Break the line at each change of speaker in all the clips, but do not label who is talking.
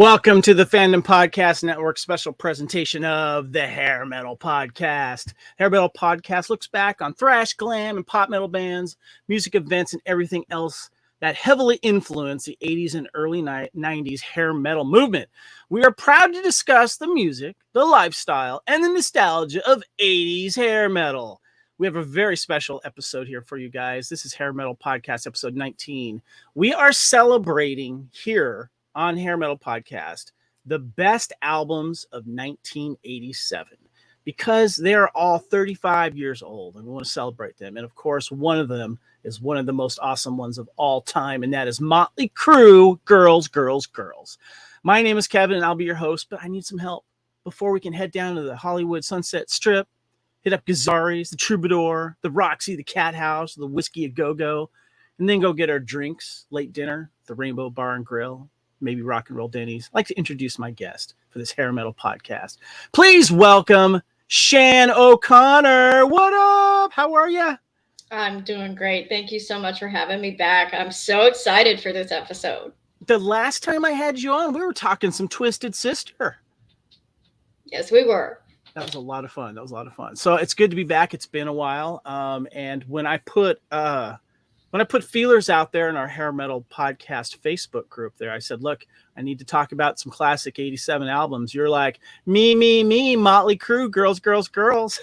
Welcome to the Fandom Podcast Network special presentation of the Hair Metal Podcast. Hair Metal Podcast looks back on thrash, glam, and pop metal bands, music events, and everything else that heavily influenced the 80s and early 90s hair metal movement. We are proud to discuss the music, the lifestyle, and the nostalgia of 80s hair metal. We have a very special episode here for you guys. This is Hair Metal Podcast episode 19. We are celebrating here on Hair Metal Podcast the best albums of 1987 because they're all 35 years old and we want to celebrate them. And of course, one of them is one of the most awesome ones of all time, and that is Mötley Crüe, Girls, Girls, Girls. My name is Kevin and I'll be your host, but I need some help before we can head down to the Hollywood Sunset Strip, hit up Gazzari's, the Troubadour, the Roxy, the Cat House, the Whiskey A Go-Go, and then go get our drinks, late dinner, the Rainbow Bar and Grill, maybe Rock and Roll Denny's. I'd like to introduce my guest for this Hair Metal Podcast. Please welcome Shan O'Connor. What up? How are you?
I'm doing great. Thank you so much for having me back. I'm so excited for this episode.
The last time I had you on, we were talking some Twisted Sister.
Yes, we were.
That was a lot of fun. So it's good to be back. It's been a while. And when I put feelers out there in our Hair Metal Podcast Facebook group there, I said, look, I need to talk about some classic 87 albums. You're like, me, Mötley Crüe, Girls, Girls, Girls.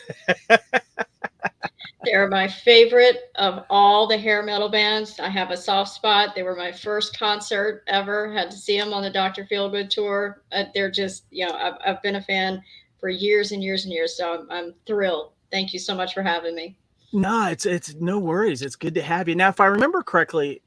They're my favorite of all the hair metal bands. I have a soft spot. They were my first concert ever. Had to see them on the Dr. Feelgood tour. They're just, I've been a fan for years and years and years. So I'm thrilled. Thank you so much for having me.
No, it's no worries. It's good to have you. Now, if I remember correctly,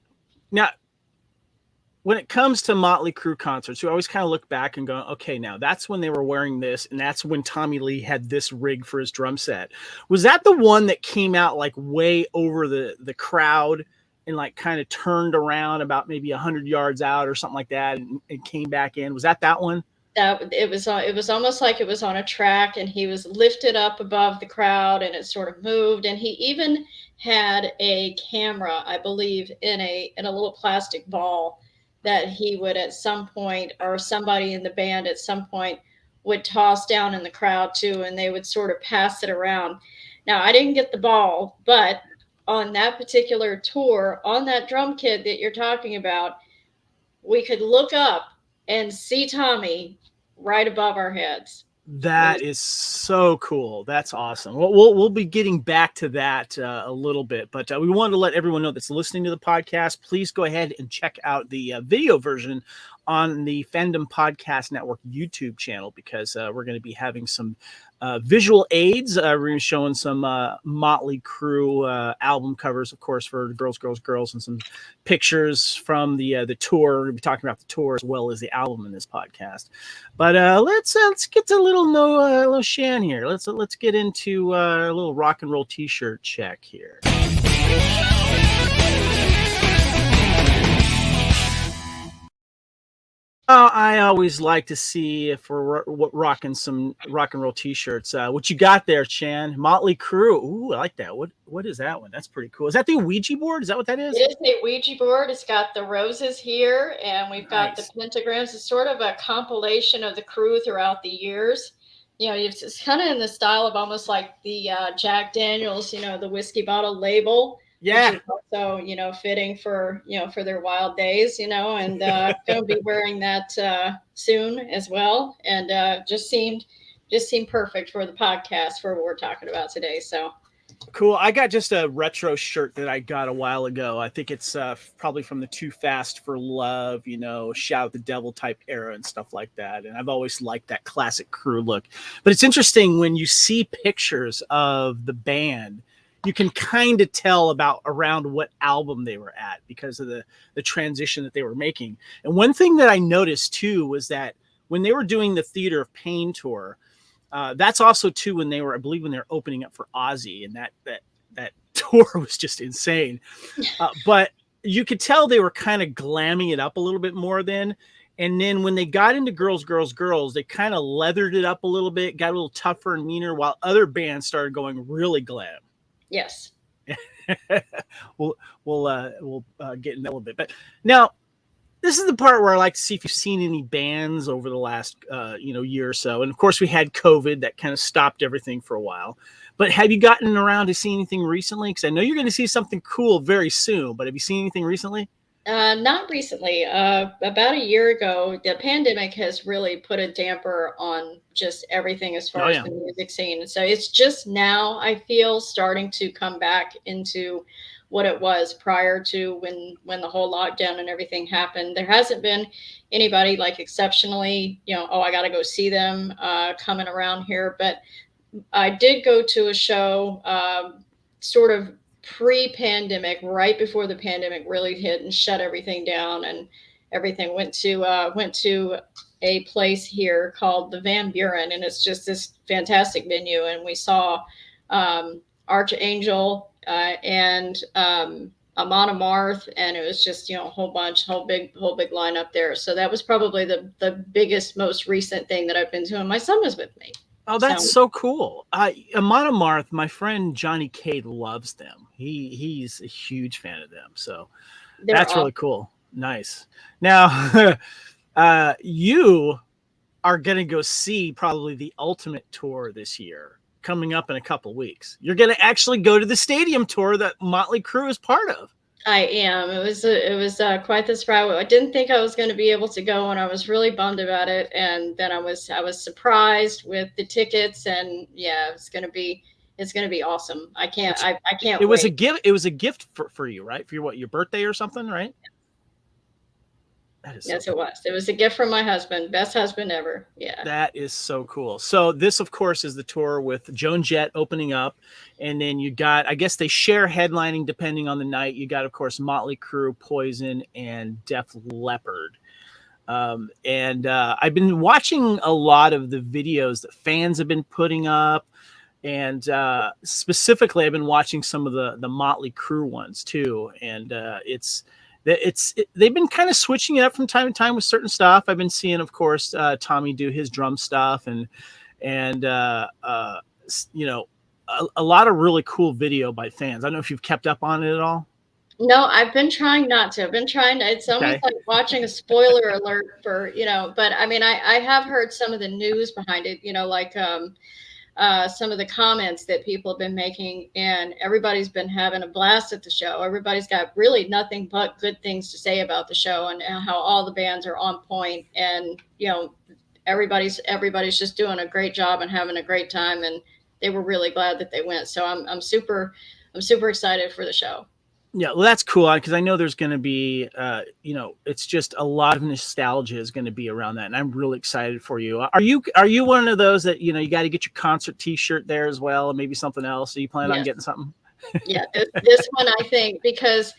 when it comes to Mötley Crüe concerts, you always kind of look back and go, okay, now that's when they were wearing this, and that's when Tommy Lee had this rig for his drum set. Was that the one that came out like way over the crowd and like kind of turned around about maybe 100 yards out or something like that and came back in? Was that one?
It was almost like it was on a track, and he was lifted up above the crowd, and it sort of moved. And he even had a camera, I believe, in a little plastic ball that he would at some point, or somebody in the band at some point, would toss down in the crowd too, and they would sort of pass it around. Now, I didn't get the ball, but on that particular tour, on that drum kit that you're talking about, we could look up and see Tommy right above our heads.
That is so cool. That's awesome. We'll be getting back to that a little bit, but we wanted to let everyone know that's listening to the podcast, please go ahead and check out the video version on the Fandom Podcast Network YouTube channel, because we're going to be having some visual aids. We're going to be showing some Mötley Crüe album covers, of course, for Girls, Girls, Girls, and some pictures from the tour. We're going to be talking about the tour as well as the album in this podcast. But let's get to little Shan here. Let's get into a little rock and roll t-shirt check here. I always like to see if we're rocking some rock and roll t-shirts. What you got there, Shan? Mötley Crüe. Ooh, I like that. What is that one? That's pretty cool. Is that the Ouija board? Is that what that is?
It is a Ouija board. It's got the roses here, and we've got the pentagrams. It's sort of a compilation of the Crüe throughout the years. It's kind of in the style of almost like the Jack Daniels, the whiskey bottle label.
Yeah.
Which is also, fitting for their wild days, and going to be wearing that soon as well. And just seemed perfect for the podcast for what we're talking about today. So
cool. I got just a retro shirt that I got a while ago. I think it's probably from the Too Fast for Love, Shout at the Devil type era and stuff like that. And I've always liked that classic Crüe look. But it's interesting when you see pictures of the band, you can kind of tell around what album they were at because of the transition that they were making. And one thing that I noticed too was that when they were doing the Theater of Pain tour, that's also too when they were opening up for Ozzy, and that tour was just insane. But you could tell they were kind of glamming it up a little bit more then. And then when they got into Girls, Girls, Girls, they kind of leathered it up a little bit, got a little tougher and meaner, while other bands started going really glam.
Yes.
we'll get in that a little bit. But now, this is the part where I like to see if you've seen any bands over the last year or so. And of course, we had COVID that kind of stopped everything for a while. But have you gotten around to see anything recently? Because I know you're going to see something cool very soon. But have you seen anything recently?
Not recently. About a year ago, the pandemic has really put a damper on just everything as far
Oh
as
yeah.
the music scene. So it's just now, I feel, starting to come back into what it was prior to when the whole lockdown and everything happened. There hasn't been anybody like exceptionally, oh, I got to go see them coming around here. But I did go to a show, sort of pre-pandemic, right before the pandemic really hit and shut everything down, and everything went to a place here called the Van Buren, and it's just this fantastic venue. And we saw Archangel and Amon Amarth, and it was just a whole big lineup there. So that was probably the biggest, most recent thing that I've been to, and my son was with me.
Oh,
So
that's so cool. Amon Amarth, my friend Johnny Cade loves them. He's a huge fan of them. So
they're
that's
awesome.
really cool. Nice. Now, you are going to go see probably the ultimate tour this year coming up in a couple weeks. You're going to actually go to the stadium tour that Mötley Crüe is part of.
I am. It was quite the surprise. I didn't think I was going to be able to go, and I was really bummed about it. And then I was surprised with the tickets, and yeah, it's gonna be awesome. I can't
It was a
wait.
gift. It was a gift for you, right? For your birthday or something, right? That is so
Yes, it
cool.
was. It was a gift from my husband. Best husband ever. Yeah.
That is so cool. So this, of course, is the tour with Joan Jett opening up, and then you got, I guess they share headlining depending on the night. You got, of course, Mötley Crüe, Poison, and Def Leppard. And I've been watching a lot of the videos that fans have been putting up, and specifically, I've been watching some of the Mötley Crüe ones too, and they've been kind of switching it up from time to time with certain stuff. I've been seeing, of course, Tommy do his drum stuff, and a lot of really cool video by fans. I don't know if you've kept up on it at all.
No, I've been trying not to. I've been trying to. It's almost
Okay.
like watching a spoiler alert for. But I mean, I have heard some of the news behind it. Like some of the comments that people have been making, and everybody's been having a blast at the show. Everybody's got really nothing but good things to say about the show, and how all the bands are on point, and everybody's just doing a great job and having a great time, and they were really glad that they went. So I'm super excited for the show.
Yeah, well, that's cool because I know there's going to be, it's just a lot of nostalgia is going to be around that, and I'm really excited for you. Are you one of those that you got to get your concert T-shirt there as well, and maybe something else? Are you planning on
Yes.
getting something?
Yeah, this one I think, because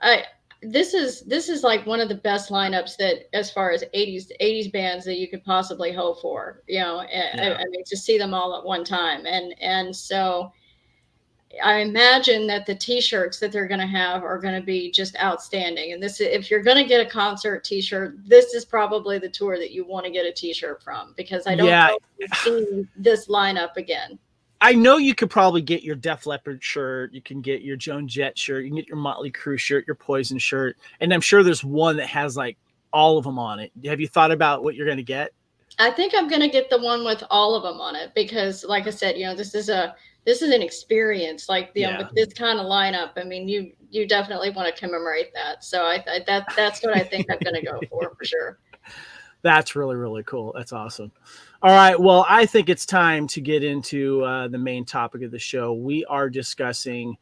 I this is like one of the best lineups that, as far as 80s bands, that you could possibly hope for.
Yeah.
I mean, to see them all at one time, and so I imagine that the T-shirts that they're going to have are going to be just outstanding. And if you're going to get a concert T-shirt, this is probably the tour that you want to get a T-shirt from, because I don't
Yeah,
know if you've seen this lineup again.
I know you could probably get your Def Leppard shirt, you can get your Joan Jett shirt, you can get your Mötley Crüe shirt, your Poison shirt, and I'm sure there's one that has like all of them on it. Have you thought about what you're going to get?
I think I'm going to get the one with all of them on it, because, like I said, this is an experience. Like,
Yeah.
with this kind of lineup, I mean, you definitely want to commemorate that. So that's what I think I'm going to go for sure.
That's really, really cool. That's awesome. All right. Well, I think it's time to get into the main topic of the show. We are discussing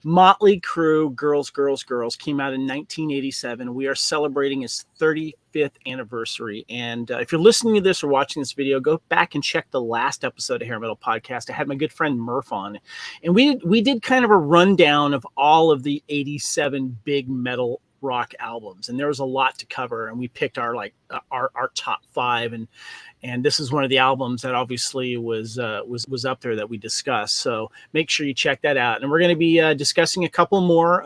Mötley Crüe, Girls, Girls, Girls, came out in 1987. We are celebrating its 35th anniversary. And if you're listening to this or watching this video, go back and check the last episode of Hair Metal Podcast. I had my good friend Murph on, and we did kind of a rundown of all of the 87 big metal rock albums, and there was a lot to cover, and we picked our our top 5, and this is one of the albums that obviously was up there that we discussed. So make sure you check that out. And we're going to be discussing a couple more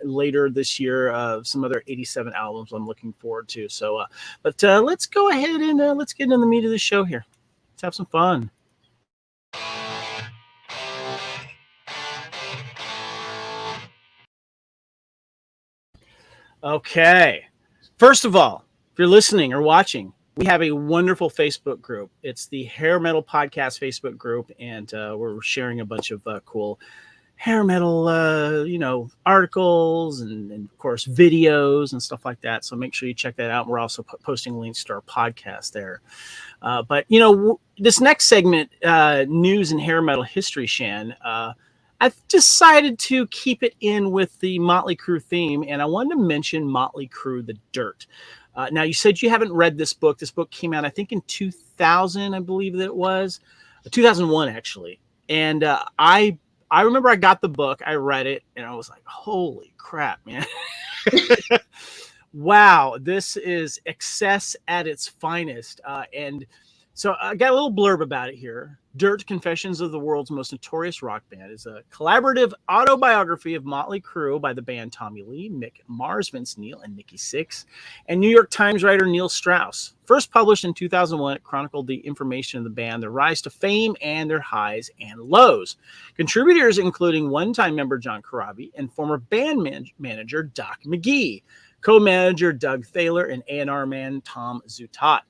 later this year, some other 87 albums I'm looking forward to. So, but let's go ahead and let's get into the meat of the show here. Let's have some fun. Okay. First of all, if you're listening or watching, we have a wonderful Facebook group. It's the Hair Metal Podcast Facebook group, and we're sharing a bunch of cool hair metal, articles and of course videos and stuff like that. So make sure you check that out. We're also posting links to our podcast there. But this next segment, news and hair metal history, Shan, I've decided to keep it in with the Mötley Crüe theme, and I wanted to mention Mötley Crüe: The Dirt. Now, you said you haven't read this book. This book came out, I think, in 2000, I believe that it was. 2001, actually. And I remember I got the book, I read it, and I was like, holy crap, man. Wow, this is excess at its finest. And so I got a little blurb about it here. Dirt: Confessions of the World's Most Notorious Rock Band is a collaborative autobiography of Mötley Crüe by the band Tommy Lee, Mick Mars, Vince Neil, and Nikki Sixx, and New York Times writer Neil Strauss. First published in 2001, it chronicled the information of the band, their rise to fame, and their highs and lows. Contributors including one-time member John Corabi and former band manager Doc McGee, co-manager Doug Thaler, and A&R man Tom Zutat.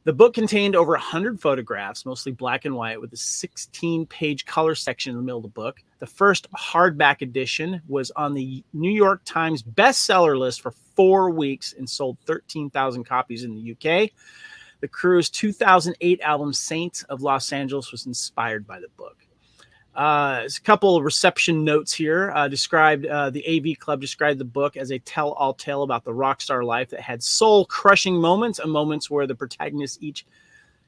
The book contained over 100 photographs, mostly black and white, with a 16-page color section in the middle of the book. The first hardback edition was on the New York Times bestseller list for 4 weeks and sold 13,000 copies in the UK. The Crüe's 2008 album Saints of Los Angeles was inspired by the book. There's a couple of reception notes here. The AV Club described the book as a tell-all tale about the rock star life that had soul-crushing moments and moments where the protagonists each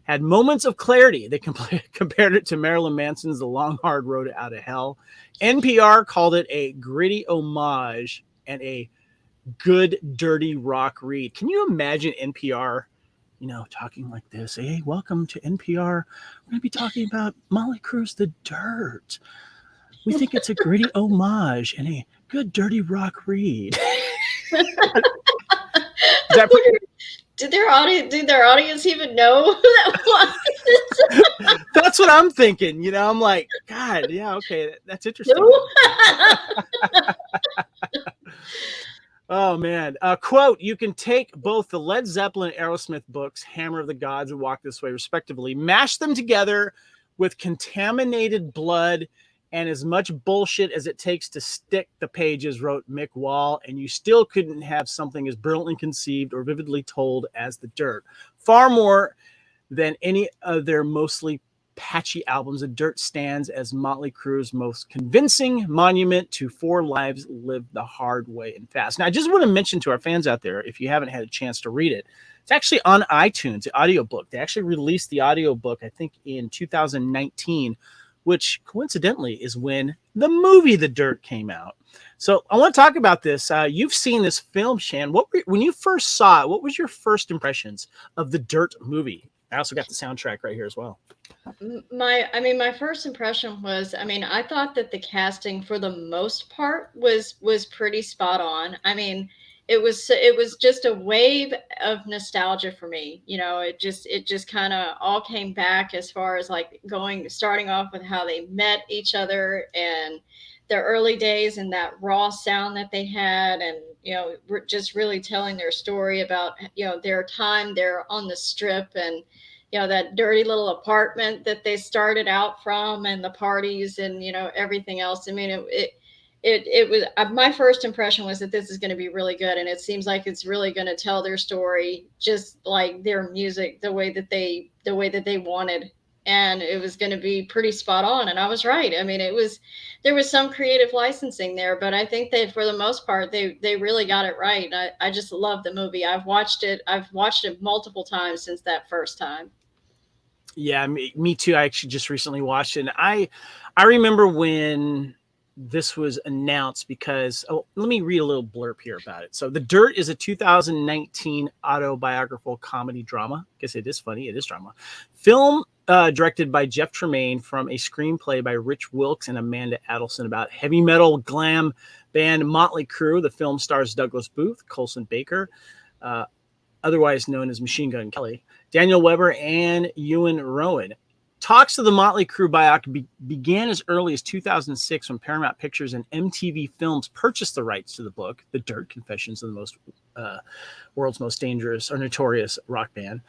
had moments of clarity. They compared it to Marilyn Manson's The Long Hard Road Out of Hell. NPR called it a gritty homage and a good, dirty rock read. Can you imagine NPR talking like this? Hey, welcome to NPR. We're going to be talking about Mötley Crüe's The Dirt. We think it's a gritty homage and a good, dirty rock read.
Did their audience even know who that was?
That's what I'm thinking. I'm like, God, yeah, okay, that's interesting. Oh, man. Quote, you can take both the Led Zeppelin and Aerosmith books, Hammer of the Gods and Walk This Way, respectively, mash them together with contaminated blood and as much bullshit as it takes to stick the pages, wrote Mick Wall, and you still couldn't have something as brilliantly conceived or vividly told as The Dirt. Far more than any of their mostly patchy albums, The Dirt stands as Mötley Crüe's most convincing monument to 4 lives lived the hard way and fast. Now, I just want to mention to our fans out there, if you haven't had a chance to read it, it's actually on iTunes, the audiobook. They actually released the audiobook, I think, in 2019, which coincidentally is when the movie The Dirt came out. So I want to talk about this. You've seen this film, Shan. When you first saw it, what was your first impressions of The Dirt movie? I also got the soundtrack right here as well.
My first impression was, I thought that the casting for the most part was pretty spot on. It was just a wave of nostalgia for me. It just kind of all came back as far as like starting off with how they met each other and their early days and that raw sound that they had, and just really telling their story about their time there on the Strip, and that dirty little apartment that they started out from, and the parties and everything else. It was my first impression was that this is going to be really good, and it seems like it's really going to tell their story just like their music, the way that they wanted, and it was going to be pretty spot on. And I was right. There was some creative licensing there, but I think that for the most part they really got it right. I just love the movie. I've watched it multiple times since that first time.
Yeah, me too. I actually just recently watched it, and I remember when this was announced because let me read a little blurb here about it. So The Dirt is a 2019 autobiographical comedy drama. I guess it is funny. It is drama. Film directed by Jeff Tremaine from a screenplay by Rich Wilkes and Amanda Adelson about heavy metal glam band Mötley Crüe. The film stars Douglas Booth, Colson Baker, otherwise known as Machine Gun Kelly, Daniel Weber, and Ewan Rowan. Talks of the Mötley Crüe biopic began as early as 2006 when Paramount Pictures and MTV Films purchased the rights to the book, The Dirt: Confessions of the World's Most Dangerous or Notorious Rock Band,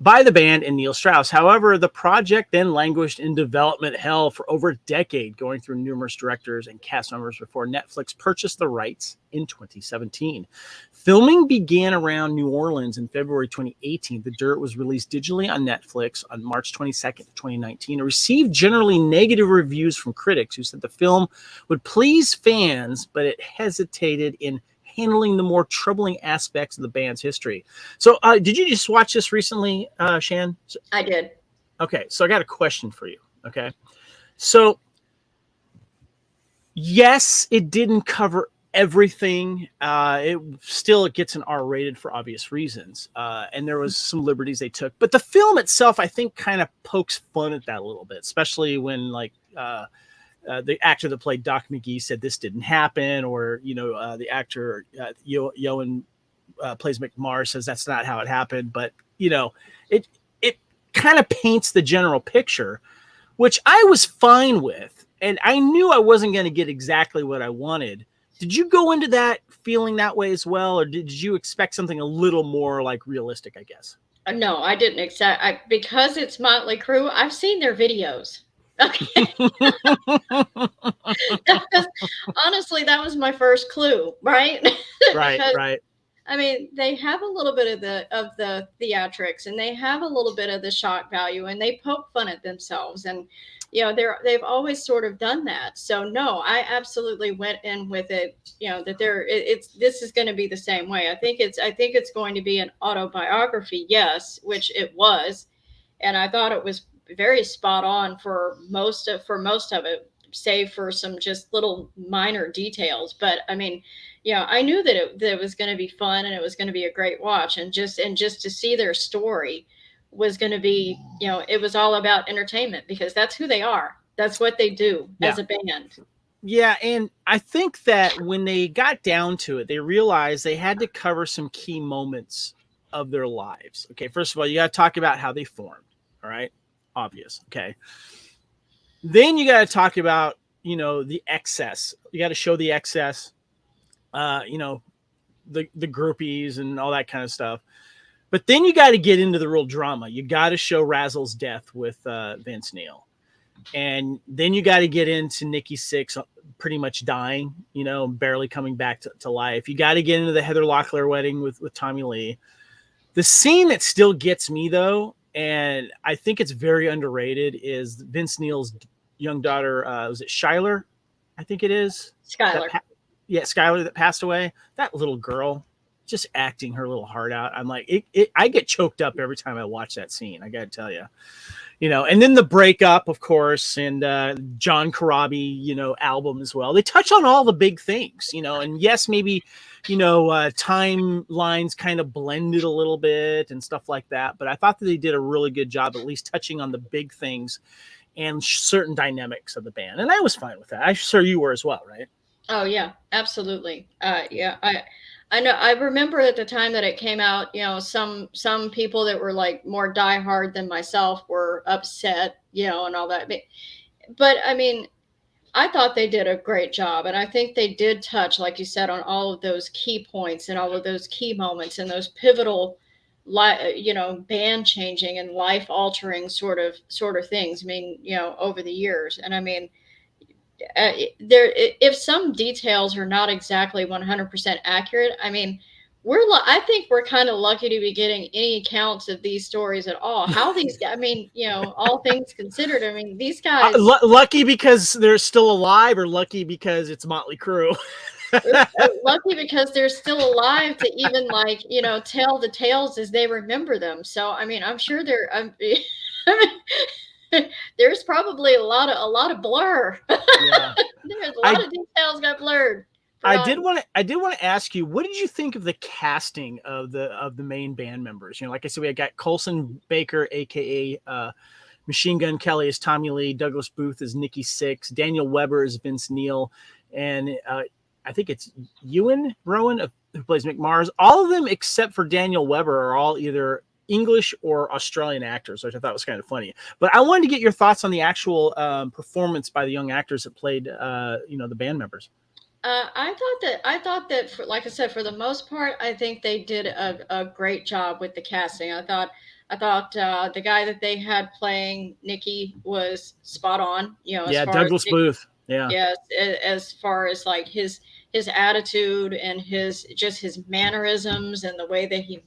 by the band and Neil Strauss. However, the project then languished in development hell for over a decade, going through numerous directors and cast members before Netflix purchased the rights in 2017. Filming began around New Orleans in February 2018. The Dirt was released digitally on Netflix on March 22nd, 2019. It received generally negative reviews from critics who said the film would please fans, but it hesitated in handling the more troubling aspects of the band's history. So did you just watch this recently, Shan?
I did.
Okay, so I got a question for you. Okay, so yes, it didn't cover everything. It gets an R rated for obvious reasons, and there was some liberties they took, but the film itself I think kind of pokes fun at that a little bit, especially when the actor that played Doc McGee said this didn't happen, or the actor Yoan plays McMar says that's not how it happened. But it kind of paints the general picture, which I was fine with, and I knew I wasn't going to get exactly what I wanted. Did you go into that feeling that way as well, or did you expect something a little more like realistic? I guess.
No, I didn't expect. Because it's Mötley Crüe. I've seen their videos. Okay. Honestly, that was my first clue, right?
Right.
I mean, they have a little bit of the theatrics, and they have a little bit of the shock value, and they poke fun at themselves, and they've always sort of done that. So no, I absolutely went in with it, that this is going to be the same way. I think it's going to be an autobiography, yes, which it was, and I thought it was very spot on for most of it, save for some just little minor details. But I mean, I knew that it was going to be fun, and it was going to be a great watch, and just to see their story was going to be, it was all about entertainment, because that's who they are. That's what they do as a band.
Yeah, and I think that when they got down to it, they realized they had to cover some key moments of their lives. Okay, first of all, you got to talk about how they formed. All right. Obvious. Okay. Then you got to talk about, the excess. You got to show the excess, the groupies and all that kind of stuff. But then you got to get into the real drama. You got to show Razzle's death with Vince Neil. And then you got to get into Nikki Sixx pretty much dying, barely coming back to life. You got to get into the Heather Locklear wedding with Tommy Lee. The scene that still gets me, though, and I think it's very underrated, is Vince Neil's young daughter. Was it Shyler? I think it is.
Skylar.
Skylar that passed away. That little girl just acting her little heart out. I'm like, I get choked up every time I watch that scene. I got to tell you. And then the breakup, of course, and John Corabi, album as well. They touch on all the big things, and yes, maybe, timelines kind of blended a little bit and stuff like that. But I thought that they did a really good job, at least touching on the big things and certain dynamics of the band. And I was fine with that. I'm sure you were as well, right?
Oh yeah, absolutely. I know. I remember at the time that it came out, some people that were like more diehard than myself were upset, and all that. But I mean, I thought they did a great job, and I think they did touch, like you said, on all of those key points and all of those key moments and those pivotal, band changing and life altering sort of things. I mean, over the years, and I mean, if some details are not exactly 100% accurate, I mean, I think we're kind of lucky to be getting any accounts of these stories at all. How these, I mean, all things considered, I mean, these guys
lucky because they're still alive, or lucky because it's Mötley Crüe.
Lucky because they're still alive to even tell the tales as they remember them. So I mean, I'm sure there's probably a lot of blur. Yeah. There's a lot of details got blurred.
I did want to ask you, what did you think of the casting of the main band members? Like I said, we got Colson Baker, aka Machine Gun Kelly, as Tommy Lee, Douglas Booth as Nikki Sixx, Daniel Weber as Vince Neil, and I think it's Ewan Rowan who plays McMars. All of them except for Daniel Weber are all either English or Australian actors, which I thought was kind of funny. But I wanted to get your thoughts on the actual performance by the young actors that played, the band members.
I thought that like I said, for the most part, I think they did a great job with the casting. I thought the guy that they had playing Nicky was spot on. As
Yeah,
far as
Douglas Booth. Yeah.
yes, as far as like his attitude and his mannerisms and the way that he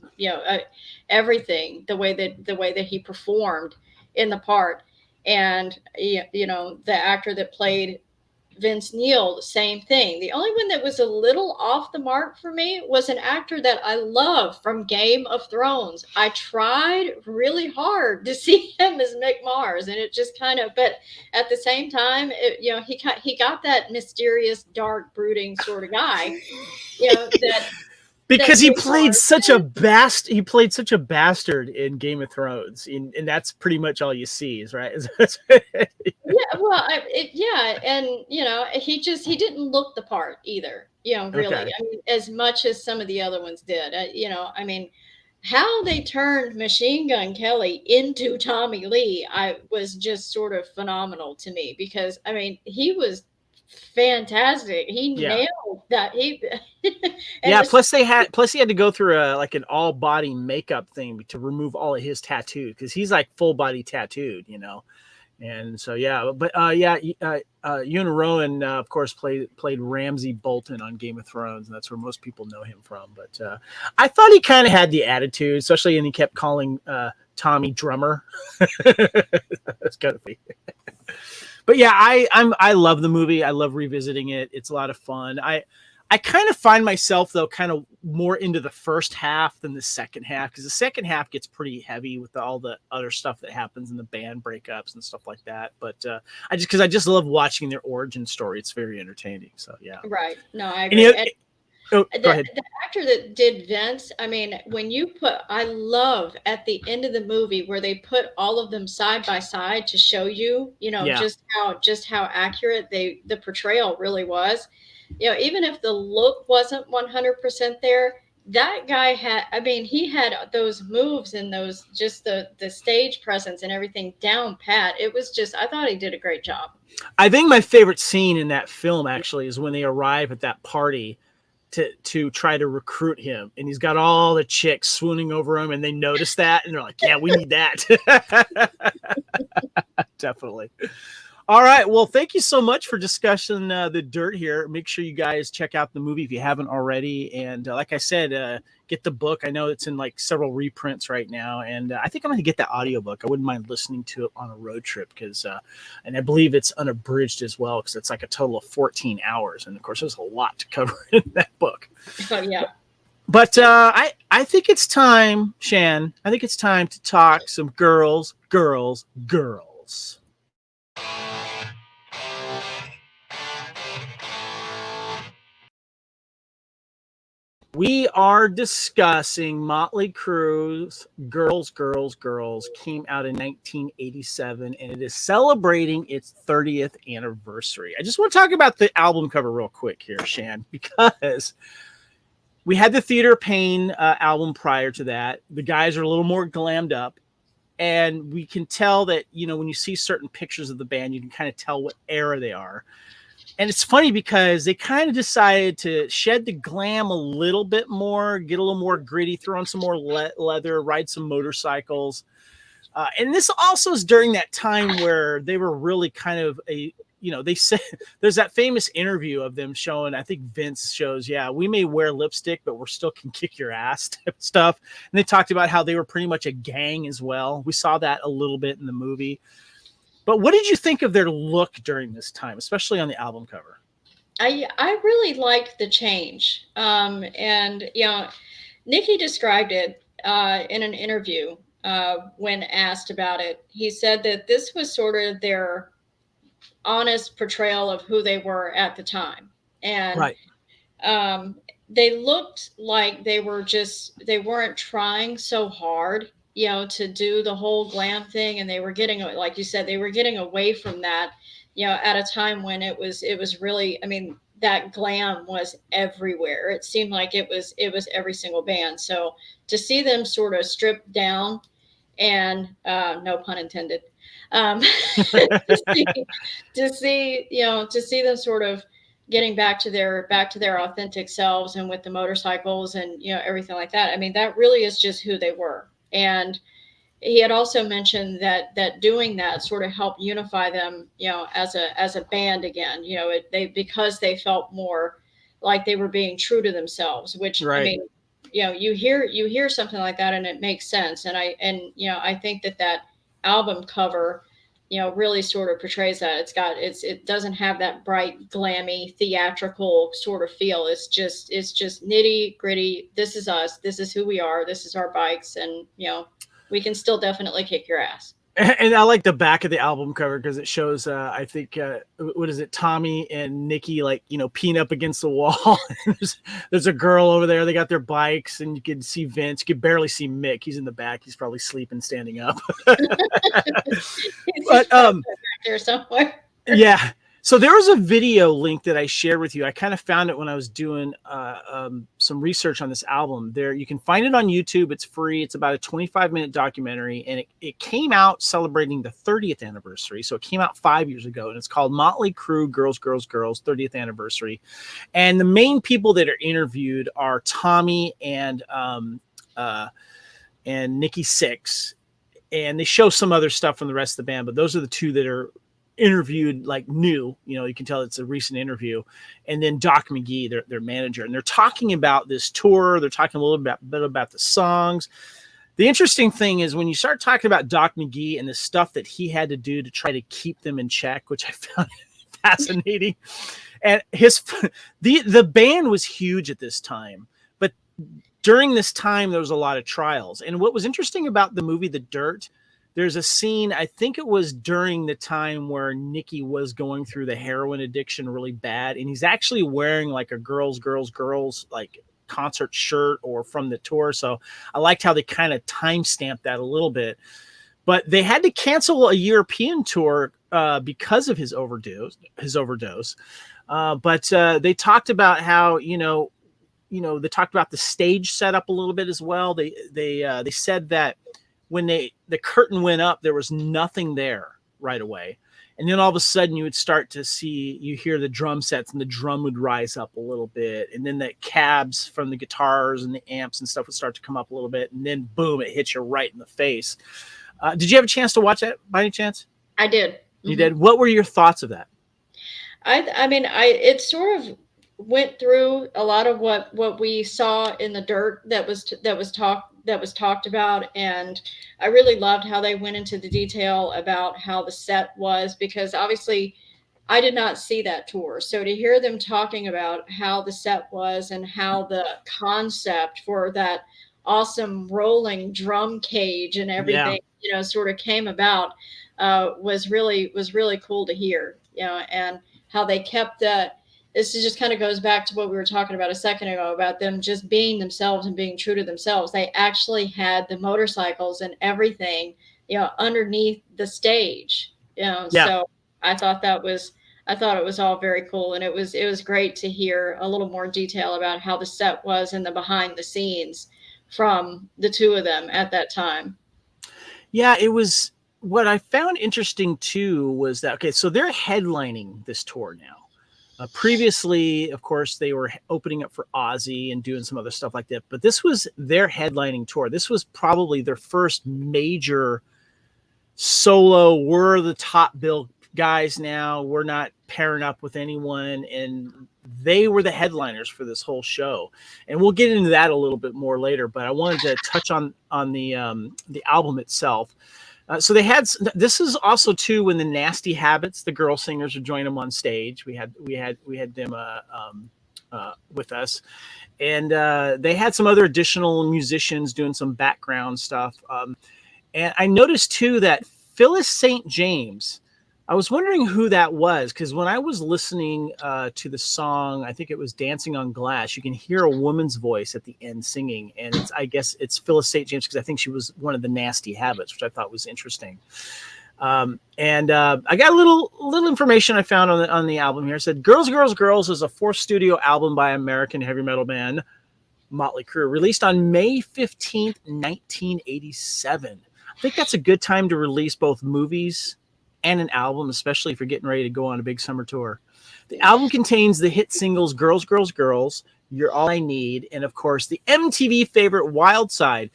everything, the way that he performed in the part. And the actor that played Vince Neil, the same thing. The only one that was a little off the mark for me was an actor that I love from Game of Thrones. I tried really hard to see him as Mick Mars, and it just kind of. But at the same time, he got that mysterious, dark, brooding sort of guy. That
Because
Mick Mars.
he played such a bastard in Game of Thrones, and that's pretty much all you see, is right.
Yeah, well, yeah, and he didn't look the part either. Really.
Okay.
I mean, as much as some of the other ones did. I mean, how they turned Machine Gun Kelly into Tommy Lee, I was just sort of phenomenal to me, because I mean, he was fantastic. He
Yeah.
nailed that. And
Yeah,
it's
plus he had to go through like an all body makeup thing to remove all of his tattoo, because he's like full body tattooed, And so Ewan Rowan, of course, played Ramsay Bolton on Game of Thrones, and that's where most people know him from. But I thought he kind of had the attitude, especially, and he kept calling Tommy Drummer. That's kind of funny. But yeah, I love the movie. I love revisiting it. It's a lot of fun. I kind of find myself, though, kind of more into the first half than the second half, because the second half gets pretty heavy with all the other stuff that happens in the band breakups and stuff like that. But I just love watching their origin story. It's very entertaining. So yeah.
right. No, I
And
agree.
go ahead.
The actor that did Vince, I mean, I love at the end of the movie where they put all of them side by side to show you,
Yeah.
just how accurate the portrayal really was. Even if the look wasn't 100% there, that guy had, I mean, he had those moves and those, just the stage presence and everything down pat. It was just, I thought he did a great job.
I think my favorite scene in that film actually is when they arrive at that party to try to recruit him, and he's got all the chicks swooning over him, and they notice that, and they're like, yeah, we need that. Definitely. All right, well, thank you so much for discussing the dirt here. Make sure you guys check out the movie if you haven't already, and like I said, get the book. I know it's in like several reprints right now, and I think I'm going to get the audiobook. I wouldn't mind listening to it on a road trip, because and I believe it's unabridged as well, because it's like a total of 14 hours, and of course there's a lot to cover in that book.
Oh yeah.
But I think it's time, Shan. I think it's time to talk some girls. We are discussing Mötley Crüe's Girls came out in 1987, and it is celebrating its 30th anniversary. I just want to talk about the album cover real quick here, Shan, because we had the Theater Pain album prior to that. The guys are a little more glammed up, and we can tell that, when you see certain pictures of the band, you can kind of tell what era they are. And it's funny because they kind of decided to shed the glam a little bit more, get a little more gritty, throw on some more leather, ride some motorcycles. And this also is during that time where they were really kind of they said there's that famous interview of them showing, I think Vince shows, yeah, we may wear lipstick, but we're still can kick your ass type stuff. And they talked about how they were pretty much a gang as well. We saw that a little bit in the movie. But what did you think of their look during this time, especially on the album cover?
I really liked the change. And Nicky described it in an interview when asked about it. He said that this was sort of their honest portrayal of who they were at the time. And
right.
They looked like they weren't trying so hard, to do the whole glam thing. And they were getting, like you said, they were getting away from that, at a time when it was really, I mean, that glam was everywhere. It seemed like it was every single band. So to see them sort of stripped down and no pun intended, to see, to see them sort of getting back to their authentic selves and with the motorcycles and everything like that. I mean, that really is just who they were. And he had also mentioned that doing that sort of helped unify them, as a band again. Because they felt more like they were being true to themselves. Which I
Right.
mean, you hear something like that, and it makes sense. And I think that album cover, really sort of portrays that. It doesn't have that bright, glammy, theatrical sort of feel. It's just nitty gritty. This is us. This is who we are. This is our bikes, and we can still definitely kick your ass.
And I like the back of the album cover because it shows, I think, what is it, Tommy and Nikki, like, peeing up against the wall. there's a girl over there. They got their bikes, and you can see Vince. You can barely see Mick. He's in the back. He's probably sleeping, standing up. But
back there somewhere.
Yeah. So there was a video link that I shared with you. I kind of found it when I was doing some research on this album. There, you can find it on YouTube. It's free. It's about a 25-minute documentary, and it came out celebrating the 30th anniversary. So it came out 5 years ago, and it's called Mötley Crüe Girls, Girls, Girls 30th Anniversary. And the main people that are interviewed are Tommy and Nikki Sixx, and they show some other stuff from the rest of the band, but those are the two that are interviewed, like, new. You can tell it's a recent interview. And then Doc McGee, their manager, and they're talking about this tour. They're talking a little bit about the songs. The interesting thing is when you start talking about Doc McGee and the stuff that he had to do to try to keep them in check, which I found fascinating. And the band was huge at this time, but during this time there was a lot of trials. And what was interesting about the movie The Dirt, there's a scene, I think it was during the time where Nikki was going through the heroin addiction really bad, and he's actually wearing like a girls like concert shirt or from the tour. So I liked how they kind of timestamped that a little bit. But they had to cancel a European tour because of his overdose. But they talked about how they talked about the stage setup a little bit as well. They said that when the curtain went up, there was nothing there right away. And then all of a sudden you would start to hear the drum sets, and the drum would rise up a little bit. And then the cabs from the guitars and the amps and stuff would start to come up a little bit. And then boom, it hits you right in the face. Did you have a chance to watch that by any chance?
I did.
You did? What were your thoughts of that?
I mean, it sort of went through a lot of what we saw in The Dirt that was talked about, and I really loved how they went into the detail about how the set was, because obviously I did not see that tour. So to hear them talking about how the set was and how the concept for that awesome rolling drum cage and everything, sort of came about, was really cool to hear, and how they kept that. This just kind of goes back to what we were talking about a second ago about them just being themselves and being true to themselves. They actually had the motorcycles and everything, underneath the stage. So I thought it was all very cool, and it was great to hear a little more detail about how the set was and the behind the scenes from the two of them at that time.
Yeah, it was. What I found interesting too was that, okay, so they're headlining this tour now. Previously, of course, they were opening up for Ozzy and doing some other stuff like that, but this was their headlining tour. This was probably their first major solo. We're the top bill guys now. We're not pairing up with anyone, and they were the headliners for this whole show. And we'll get into that a little bit more later, but I wanted to touch on the album itself. So they had, this is also too when the Nasty Habits, the girl singers, would join them on stage. We had them with us, and they had some other additional musicians doing some background stuff. And I noticed too that Phyllis St. James, I was wondering who that was, because when I was listening to the song, I think it was Dancing on Glass, you can hear a woman's voice at the end singing. And I guess it's Phyllis St. James, because I think she was one of the Nasty Habits, which I thought was interesting. I got a little information I found on the album here. It said Girls, Girls, Girls is a fourth studio album by American heavy metal band Mötley Crüe, released on May 15th, 1987. I think that's a good time to release both movies and an album, especially if you're getting ready to go on a big summer tour. The album contains the hit singles Girls, Girls, Girls, You're All I Need, and of course the MTV favorite Wild Side.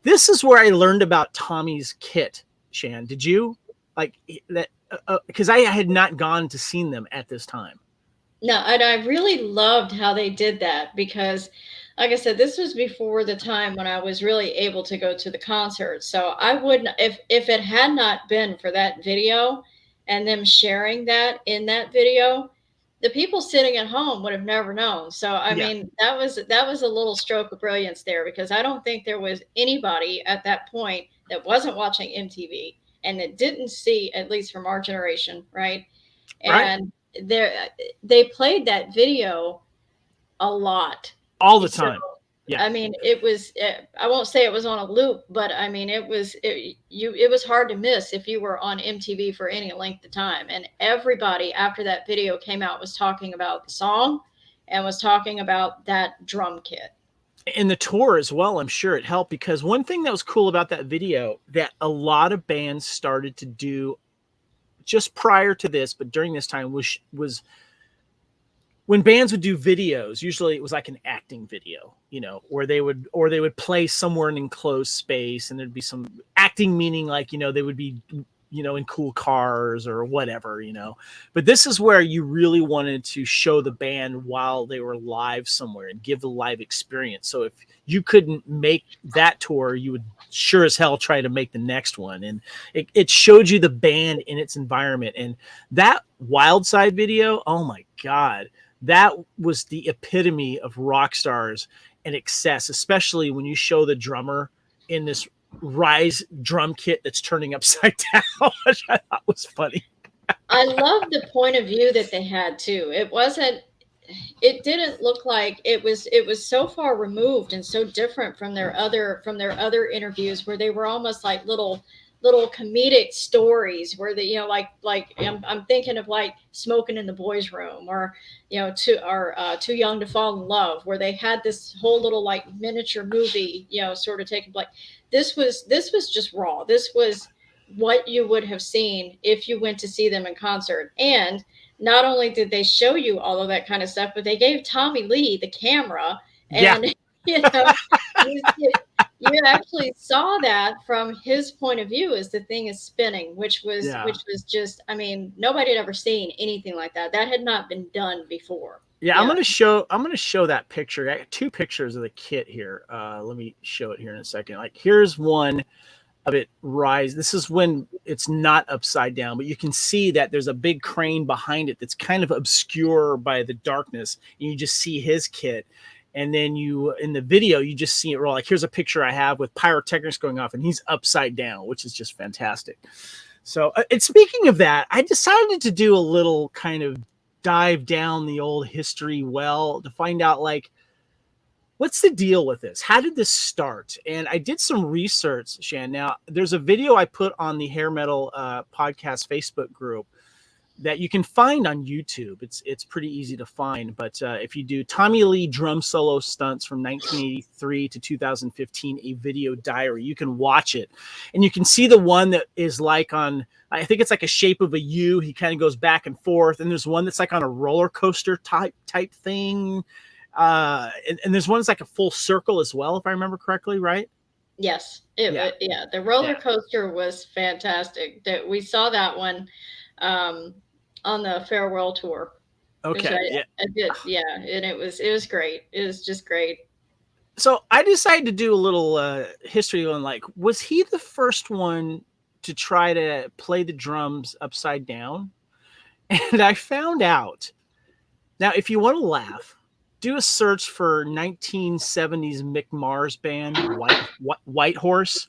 This is where I learned about Tommy's kit, Shan. Did you? Like that? Because I had not gone to seen them at this time.
No, and I really loved how they did that because, like I said, this was before the time when I was really able to go to the concert. So I wouldn't, if it had not been for that video and them sharing that in that video, the people sitting at home would have never known. So I mean, that was a little stroke of brilliance there because I don't think there was anybody at that point that wasn't watching MTV and that didn't see, at least from our generation, right?
Right.
And they played that video a lot.
All the
So,
time. Yeah.
I mean, it was, I won't say it was on a loop, but I mean, it was hard to miss if you were on MTV for any length of time. And everybody after that video came out was talking about the song and was talking about that drum kit.
And the tour as well, I'm sure it helped because one thing that was cool about that video that a lot of bands started to do just prior to this, but during this time was when bands would do videos, usually it was like an acting video, where they would play somewhere in an enclosed space and there'd be some acting, meaning like, they would be, in cool cars or whatever, but this is where you really wanted to show the band while they were live somewhere and give the live experience. So if you couldn't make that tour, you would sure as hell try to make the next one. And it showed you the band in its environment. And that Wild Side video, oh my God, that was the epitome of rock stars and excess, especially when you show the drummer in this Rise drum kit that's turning upside down, which I thought was funny.
I love the point of view that they had too. It didn't look like it was so far removed and so different from their other interviews where they were almost like little comedic stories where I'm thinking of like Smoking in the Boys Room or Too Young to Fall in Love, where they had this whole little like miniature movie sort of taking place. This was just raw. This was what you would have seen if you went to see them in concert. And not only did they show you all of that kind of stuff, but they gave Tommy Lee the camera and you actually saw that from his point of view as the thing is spinning, which was just, I mean, nobody had ever seen anything like that. That had not been done before.
Yeah, I'm gonna show that picture. I got two pictures of the kit here. Let me show it here in a second. Like here's one of it rise. This is when it's not upside down, but you can see that there's a big crane behind it that's kind of obscure by the darkness, and you just see his kit. And then in the video, you just see it roll. Like here's a picture I have with pyrotechnics going off, and he's upside down, which is just fantastic. So, and speaking of that, I decided to do a little kind of dive down the old history well to find out like what's the deal with this? How did this start? And I did some research, Shan. Now, there's a video I put on the Hair Metal Podcast Facebook group that you can find on YouTube. It's pretty easy to find. But if you do Tommy Lee drum solo stunts from 1983 to 2015, a video diary, you can watch it. And you can see the one that is like on, I think it's like a shape of a U. He kind of goes back and forth. And there's one that's like on a roller coaster type thing. And there's one that's like a full circle as well, if I remember correctly, right?
Yes. The roller coaster was fantastic. We saw that one on the farewell tour.
Okay.
I did. Yeah. And it was great. It was just great.
So I decided to do a little history on like, was he the first one to try to play the drums upside down? And I found out. Now, if you want to laugh, do a search for 1970s Mick Mars band, White Horse,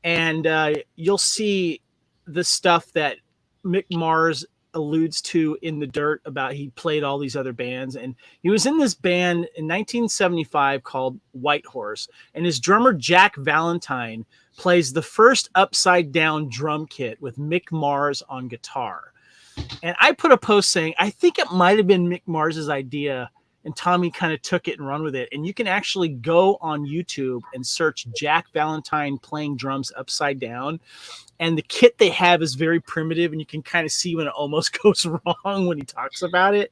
and you'll see the stuff that Mick Mars alludes to in The Dirt about he played all these other bands, and he was in this band in 1975 called White Horse, and his drummer Jack Valentine plays the first upside down drum kit with Mick Mars on guitar. And I put a post saying, I think it might have been Mick Mars's idea, and Tommy kind of took it and run with it. And you can actually go on YouTube and search Jack Valentine playing drums upside down. And the kit they have is very primitive, and you can kind of see when it almost goes wrong when he talks about it.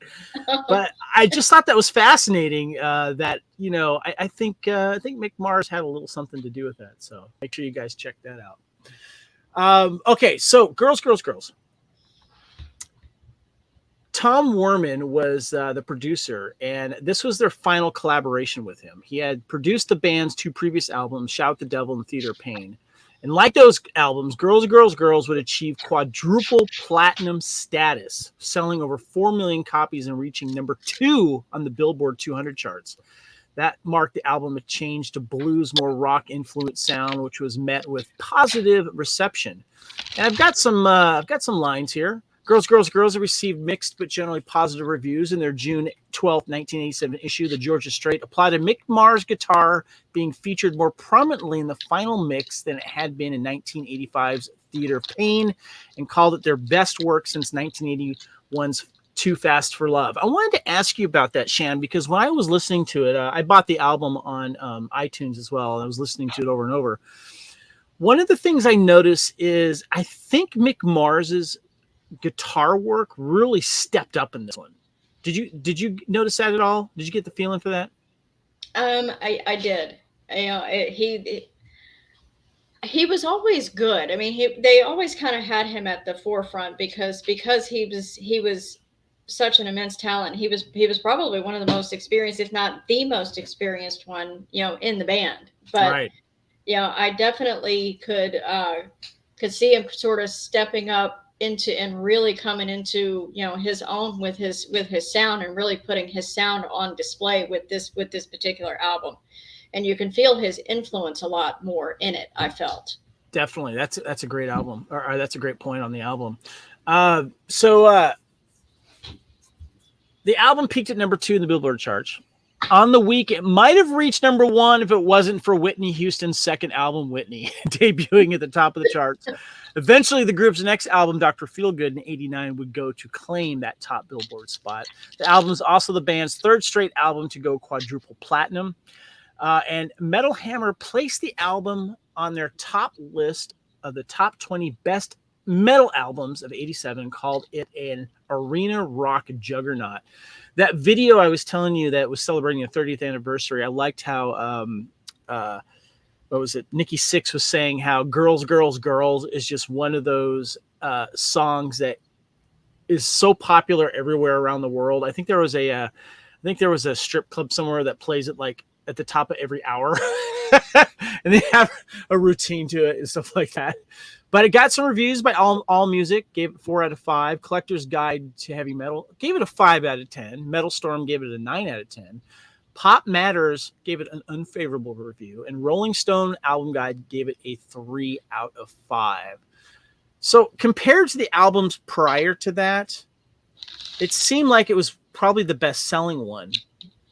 But I just thought that was fascinating. That I think Mick Mars had a little something to do with that. So make sure you guys check that out. Okay, so girls. Tom Werman was the producer, and this was their final collaboration with him. He had produced the band's 2 previous albums, Shout the Devil and Theater of Pain. And like those albums, Girls would achieve quadruple platinum status, selling over 4 million copies and reaching number 2 on the Billboard 200 charts. That marked the album a change to blues, more rock-influenced sound, which was met with positive reception. And I've got some lines here. Girls have received mixed but generally positive reviews in their June 12, 1987 issue. The Georgia Straight applauded Mick Mars' guitar being featured more prominently in the final mix than it had been in 1985's Theater of Pain, and called it their best work since 1981's Too Fast for Love. I wanted to ask you about that, Shan, because when I was listening to it, I bought the album on iTunes as well, and I was listening to it over and over. One of the things I noticed is I think Mick Mars's guitar work really stepped up in this one. Did you notice that at all? Did you get the feeling for that?
I did. He was always good. I mean, they always kind of had him at the forefront because he was such an immense talent. He was probably one of the most experienced, if not the most experienced one, in the band. But
right.
I definitely could see him sort of stepping up into and really coming into his own with his sound, and really putting his sound on display with this particular album. And you can feel his influence a lot more in it, I felt.
Definitely. That's a great album, or that's a great point on the album. The album peaked at number 2 in the Billboard charts. On the week, it might have reached number 1 if it wasn't for Whitney Houston's second album, Whitney, debuting at the top of the charts. Eventually, the group's next album, Dr. Feelgood, in 1989, would go to claim that top Billboard spot. The album is also the band's 3rd straight album to go quadruple platinum. And Metal Hammer placed the album on their top list of the top 20 best metal albums of 87, called it an arena rock juggernaut. That video I was telling you that was celebrating the 30th anniversary, I liked how what was it? Nikki Sixx was saying how Girls is just one of those songs that is so popular everywhere around the world. I think there was a strip club somewhere that plays it like at the top of every hour, and they have a routine to it and stuff like that. But it got some reviews by All Music, gave it 4 out of 5. Collector's Guide to Heavy Metal gave it a 5 out of 10. Metal Storm gave it a 9 out of 10. Pop Matters gave it an unfavorable review, and Rolling Stone Album Guide gave it a 3 out of 5. So compared to the albums prior to that, it seemed like it was probably the best-selling one.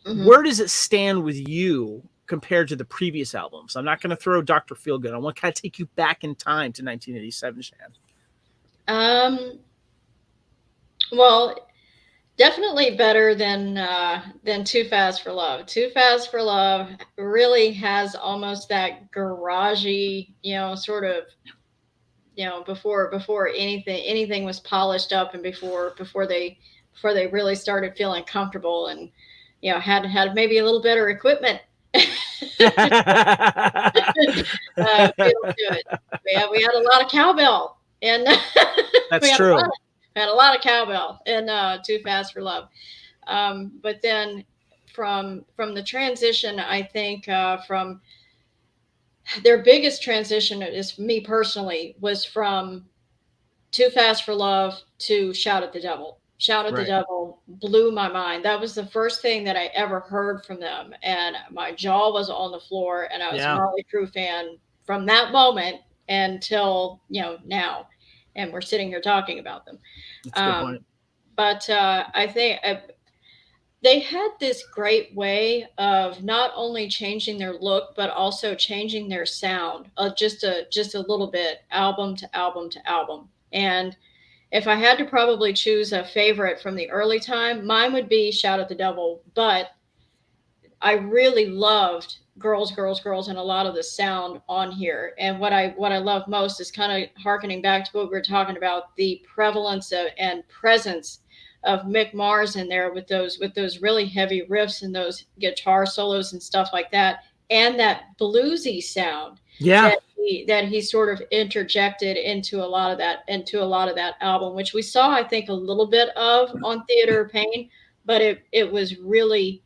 Mm-hmm. Where does it stand with you compared to the previous albums? I'm not going to throw Dr. Feelgood. I want to kind of take you back in time to 1987, Shan.
Well, definitely better than Too Fast for Love. Too Fast for Love really has almost that garagey, sort of, before anything was polished up, and before they really started feeling comfortable, and had maybe a little better equipment. Feel to it. We had a lot of cowbell, and
that's true.
Had a lot of cowbell in Too Fast for Love. But then from the transition, I think from their biggest transition, is me personally, was from Too Fast for Love to Shout at the Devil. Shout at the Devil blew my mind. That was the first thing that I ever heard from them, and my jaw was on the floor, and I was a Mötley Crüe fan from that moment until now. and we're sitting here talking about them.
That's a good point.
But I think they had this great way of not only changing their look but also changing their sound, just a little bit, album to album to album. And if I had to probably choose a favorite from the early time, mine would be Shout at the Devil. But I really loved Girls, Girls, Girls, and a lot of the sound on here. And what I love most is kind of harkening back to what we were talking about, the prevalence of, and presence of Mick Mars in there with those really heavy riffs and those guitar solos and stuff like that, and that bluesy sound
Yeah.
that he sort of interjected into a lot of that album, which we saw, I think, a little bit of on Theater of Pain, but it was really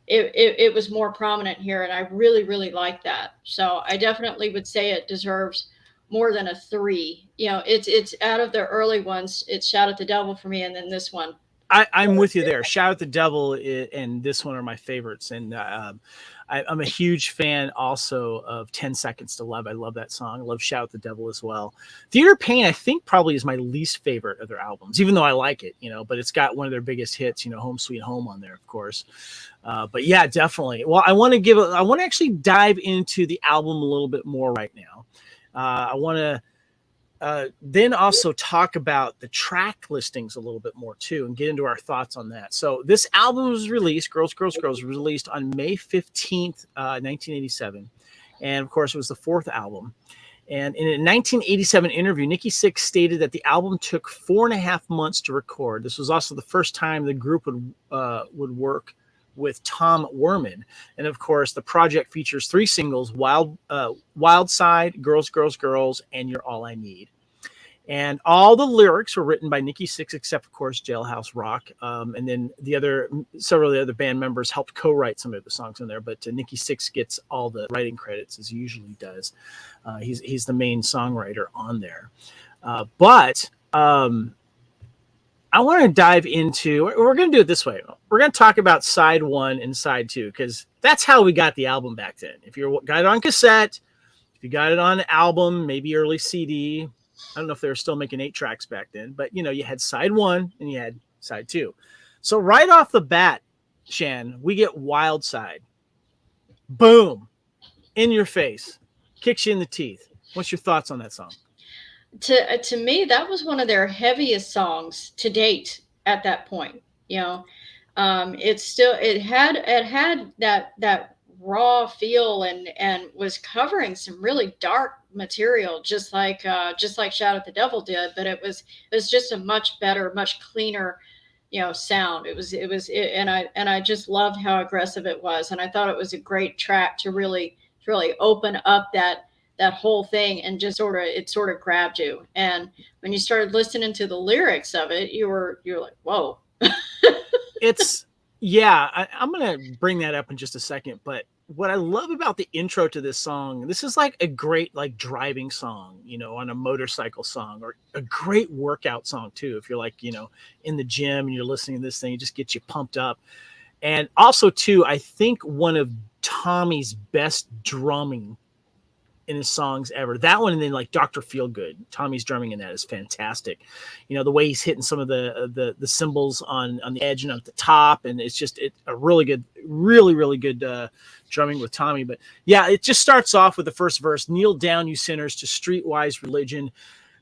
it was more prominent here, and I really really like that. So I definitely would say it deserves more than a 3. You know, it's out of the early ones, it's Shout at the Devil for me, and then this one.
I'm with you there. Shout at the Devil and this one are my favorites. And I'm a huge fan also of 10 Seconds to Love. I love that song. I love Shout at the Devil as well. Theater of Pain, I think, probably is my least favorite of their albums, even though I like it, but it's got one of their biggest hits, Home Sweet Home on there, of course. But yeah, definitely. Well, I want to actually dive into the album a little bit more right now. I want to then also talk about the track listings a little bit more too, and get into our thoughts on that. So this album was released, Girls, Girls, Girls, was released on May 15th, 1987. And of course, it was the 4th album. And in a 1987 interview, Nikki Sixx stated that the album took 4.5 months to record. This was also the first time the group would work with Tom Werman. And of course, the project features 3 singles: Wild Side, Girls, Girls, Girls, and You're All I Need. And all the lyrics were written by Nikki Sixx, except of course Jailhouse Rock. And then several of the other band members helped co-write some of the songs in there. But Nikki Sixx gets all the writing credits, as he usually does. He's the main songwriter on there. But I want to dive into. We're going to do it this way. We're going to talk about side 1 and side 2, because that's how we got the album back then. If you got it on cassette, if you got it on album, maybe early CD. I don't know if they were still making 8 tracks back then, but you had side 1 and you had side 2. So right off the bat, Shan, we get Wild Side. Boom. In your face. Kicks you in the teeth. What's your thoughts on that song?
To me, that was one of their heaviest songs to date at that point. It had that raw feel and was covering some really dark material, just like Shout at the Devil did, but it was just a much better, much cleaner sound. And I just loved how aggressive it was, and I thought it was a great track to really open up that whole thing, and just it sort of grabbed you. And when you started listening to the lyrics of it, you're like, whoa.
I'm gonna bring that up in just a second, but what I love about the intro to this song, this is like a great driving song, on a motorcycle song, or a great workout song too. If you're in the gym and you're listening to this thing, it just gets you pumped up. And also too, I think one of Tommy's best drumming in his songs ever. That one, and then Dr. Feelgood. Tommy's drumming in that is fantastic. The way he's hitting some of the cymbals on the edge and at the top, and it's just a really good, really good drumming with Tommy. But yeah, it just starts off with the first verse: "Kneel down, you sinners, to streetwise religion.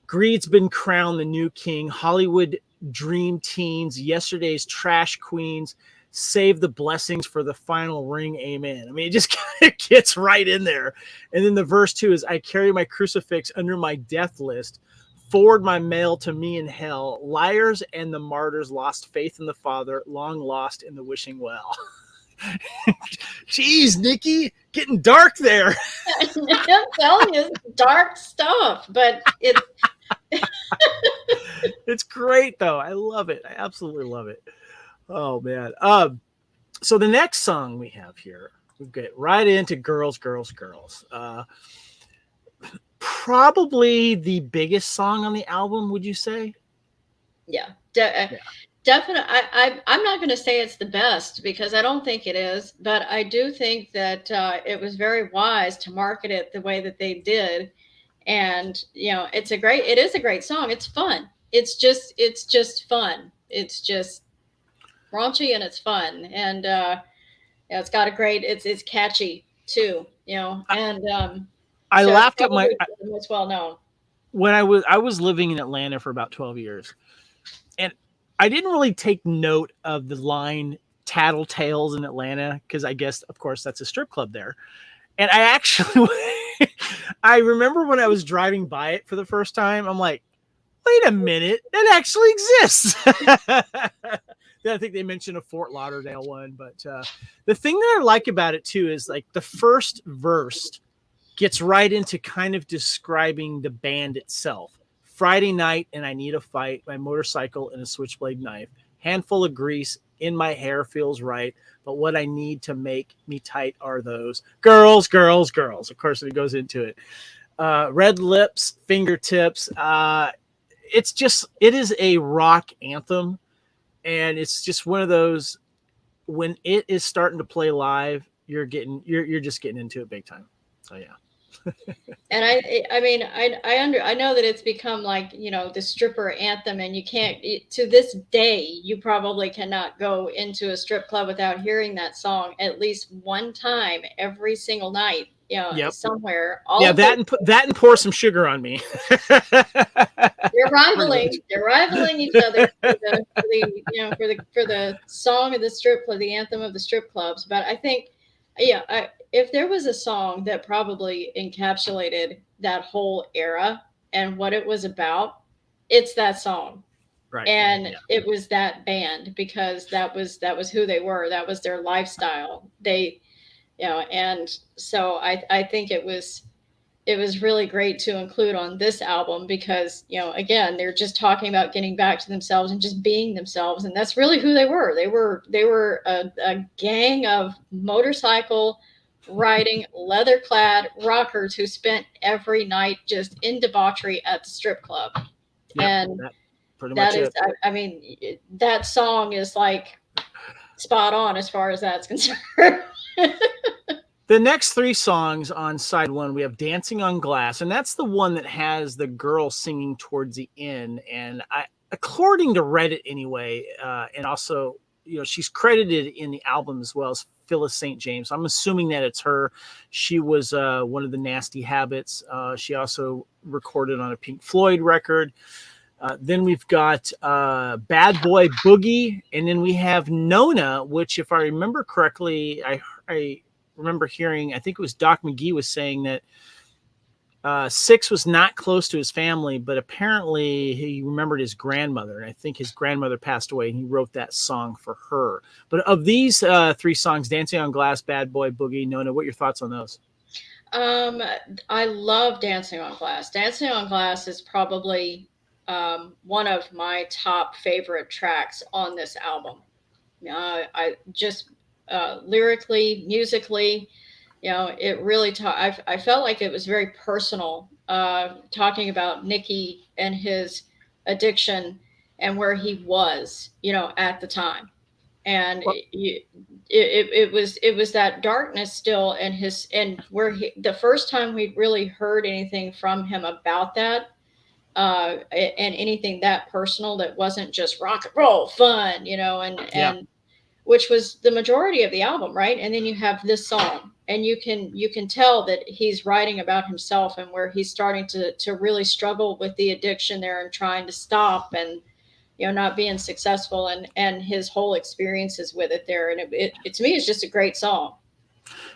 Greed's been crowned the new king. Hollywood dream teens, yesterday's trash queens. Save the blessings for the final ring, amen." I mean, it just kind of gets right in there. And then the verse 2 is: "I carry my crucifix under my death list. Forward my mail to me in hell. Liars and the martyrs lost faith in the Father, long lost in the wishing well." Jeez, Nikki, getting dark there.
I'm telling you, it's dark stuff, but it's
it's great though. I love it. I absolutely love it. Oh man. So the next song we have here, we get right into Girls, Girls, Girls. Probably the biggest song on the album, would you say?
Yeah. Definitely. I'm not going to say it's the best, because I don't think it is, but I do think that it was very wise to market it the way that they did. And it is a great song. It's fun. It's just fun. It's just raunchy and it's fun. And yeah, it's got a great, it's catchy too, and
I
so it's
laughed at
probably the most well known.
when I was living in Atlanta for about 12 years, and I didn't really take note of the line "Tattletales" in Atlanta because I guess, of course, that's a strip club there. And I actually, I remember when I was driving by it for the first time, I'm like, wait a minute, that actually exists. Then I think they mentioned a Fort Lauderdale one, but the thing that I like about it too is like the first verse gets right into kind of describing the band itself. Friday night and I need a fight, my motorcycle and a switchblade knife, handful of grease in my hair feels right, but what I need to make me tight are those girls, girls, girls. Of course, it goes into it. Red lips, fingertips. It is a rock anthem, and it's just one of those when it is starting to play live, you're just getting into it big time. So yeah.
And I mean, I know that it's become like, the stripper anthem, and you can't, to this day, you probably cannot go into a strip club without hearing that song at least one time every single night,
Yep.
somewhere.
Yeah, that and pour some sugar on me.
They're rivaling each other for the song of the strip club, the anthem of the strip clubs. But I think, if there was a song that probably encapsulated that whole era and what it was about, it's that song.
Right.
And
Yeah.
it was that band, because that was who they were. That was their lifestyle. And so I think it was really great to include on this album, because again, they're just talking about getting back to themselves and just being themselves, and that's really who they were. They were a gang of motorcycle riding, leather clad rockers who spent every night just in debauchery at the strip club.
Yep,
And
that pretty
that
much
is,
it.
I mean, that song is like spot on as far as that's concerned.
The next three songs on side one, we have "Dancing on Glass," and that's the one that has the girl singing towards the end. And according to Reddit anyway, and also, she's credited in the album as well as Phyllis St. James. I'm assuming that it's her. She was one of the Nasty Habits. She also recorded on a Pink Floyd record. Then we've got Bad Boy Boogie, and then we have Nona, which, if I remember correctly, I remember hearing, I think it was Doc McGee was saying that Six was not close to his family, but apparently he remembered his grandmother, and I think his grandmother passed away, and he wrote that song for her. But of these three songs, Dancing on Glass, Bad Boy Boogie, Nona, what are your thoughts on those?
I love Dancing on Glass. Dancing on Glass is probably one of my top favorite tracks on this album. I just lyrically, musically, it really I felt like it was very personal, talking about Nicky and his addiction and where he was, at the time. And
Well,
it was that darkness still, and where the first time we really heard anything from him about that, and anything that personal that wasn't just rock and roll fun, and
yeah.
which was the majority of the album, right? And then you have this song, and you can tell that he's writing about himself and where he's starting to really struggle with the addiction there and trying to stop, and not being successful, and his whole experiences with it there. And it to me is just a great song.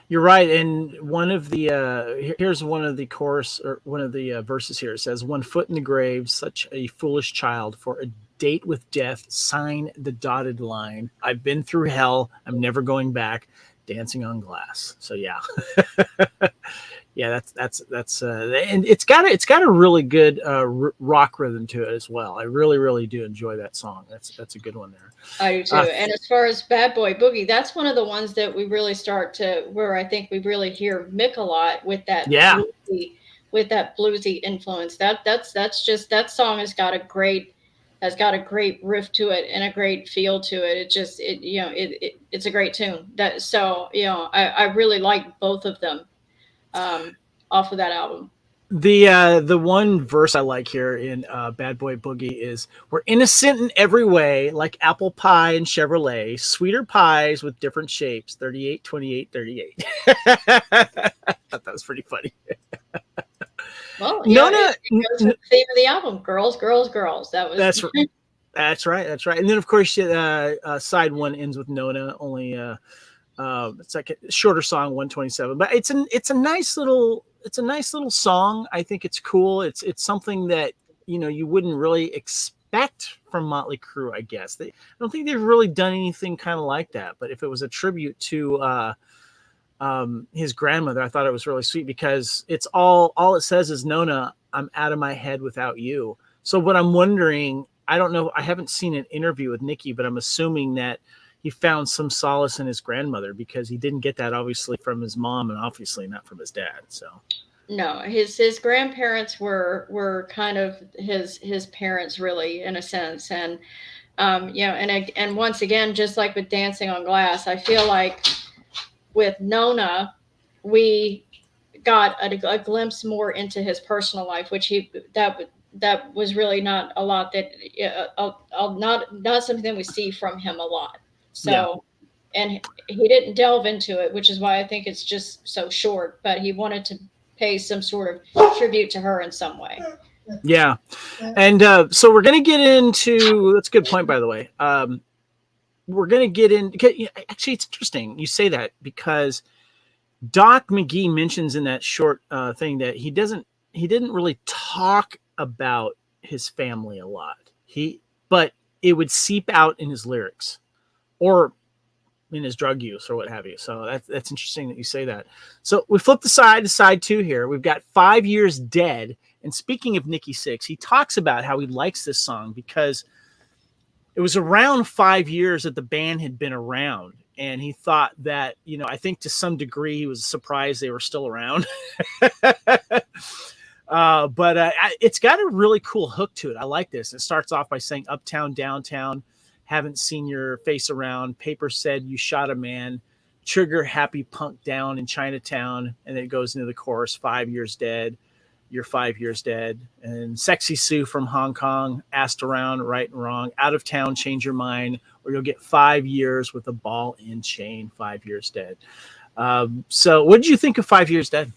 You're right, and one of the here's one of the chorus, or one of the verses here. It says, "One foot in the grave, such a foolish child. For a date with death, sign the dotted line. I've been through hell. I'm never going back. Dancing on glass." So yeah, yeah, and it's got a really good rock rhythm to it as well. I really do enjoy that song. That's a good one there.
I do too. And as far as Bad Boy Boogie, that's one of the ones that we really start to, where I think we really hear Mick a lot with that
Yeah.
bluesy influence. That song has got a great riff to it and a great feel to it. It's a great tune. I really like both of them, off of that album.
The one verse I like here in Bad Boy Boogie is, "We're innocent in every way, like apple pie and Chevrolet, sweeter pies with different shapes, 38, 28, 38." I thought that was pretty funny.
Well, yeah,
Nona,
it goes with the theme of the album, girls, girls, girls. That was
that's that's right, that's right. And then of course, side one ends with Nona. Only it's like a shorter song, 127, but it's a nice little song. I think it's cool. It's something that you wouldn't really expect from Mötley Crüe. I guess I don't think they've really done anything kind of like that. But if it was a tribute to his grandmother, I thought it was really sweet because it's all it says is, "Nona, I'm out of my head without you." So what I'm wondering, I don't know, I haven't seen an interview with Nikki, but I'm assuming that he found some solace in his grandmother because he didn't get that obviously from his mom and obviously not from his dad. So
no, his grandparents were kind of his parents, really, in a sense. And and once again, just like with Dancing on Glass, I feel like with Nona, we got a glimpse more into his personal life, which that was really not a lot that not something that we see from him a lot.
yeah.
So, and he didn't delve into it, which is why I think it's just so short. But he wanted to pay some sort of tribute to her in some way.
Yeah. And so we're going to get into, that's a good point, by the way. We're going to get in. Actually, it's interesting you say that because Doc McGee mentions in that short thing that he didn't really talk about his family a lot. But it would seep out in his lyrics or in his drug use or what have you. So that's interesting that you say that. So we flip the side to side two here. We've got 5 Years Dead. And speaking of Nikki Sixx, he talks about how he likes this song because it was around 5 years that the band had been around. And he thought that, I think to some degree he was surprised they were still around. But it's got a really cool hook to it. I like this. It starts off by saying, "Uptown, downtown, haven't seen your face around. Paper said you shot a man. Trigger happy punk down in Chinatown." And then it goes into the chorus, "5 years dead. You're 5 years dead." And Sexy Sue from Hong Kong, "Asked around, right and wrong. Out of town, change your mind, or you'll get 5 years with a ball and chain. 5 years dead." So what did you think of 5 Years Dead?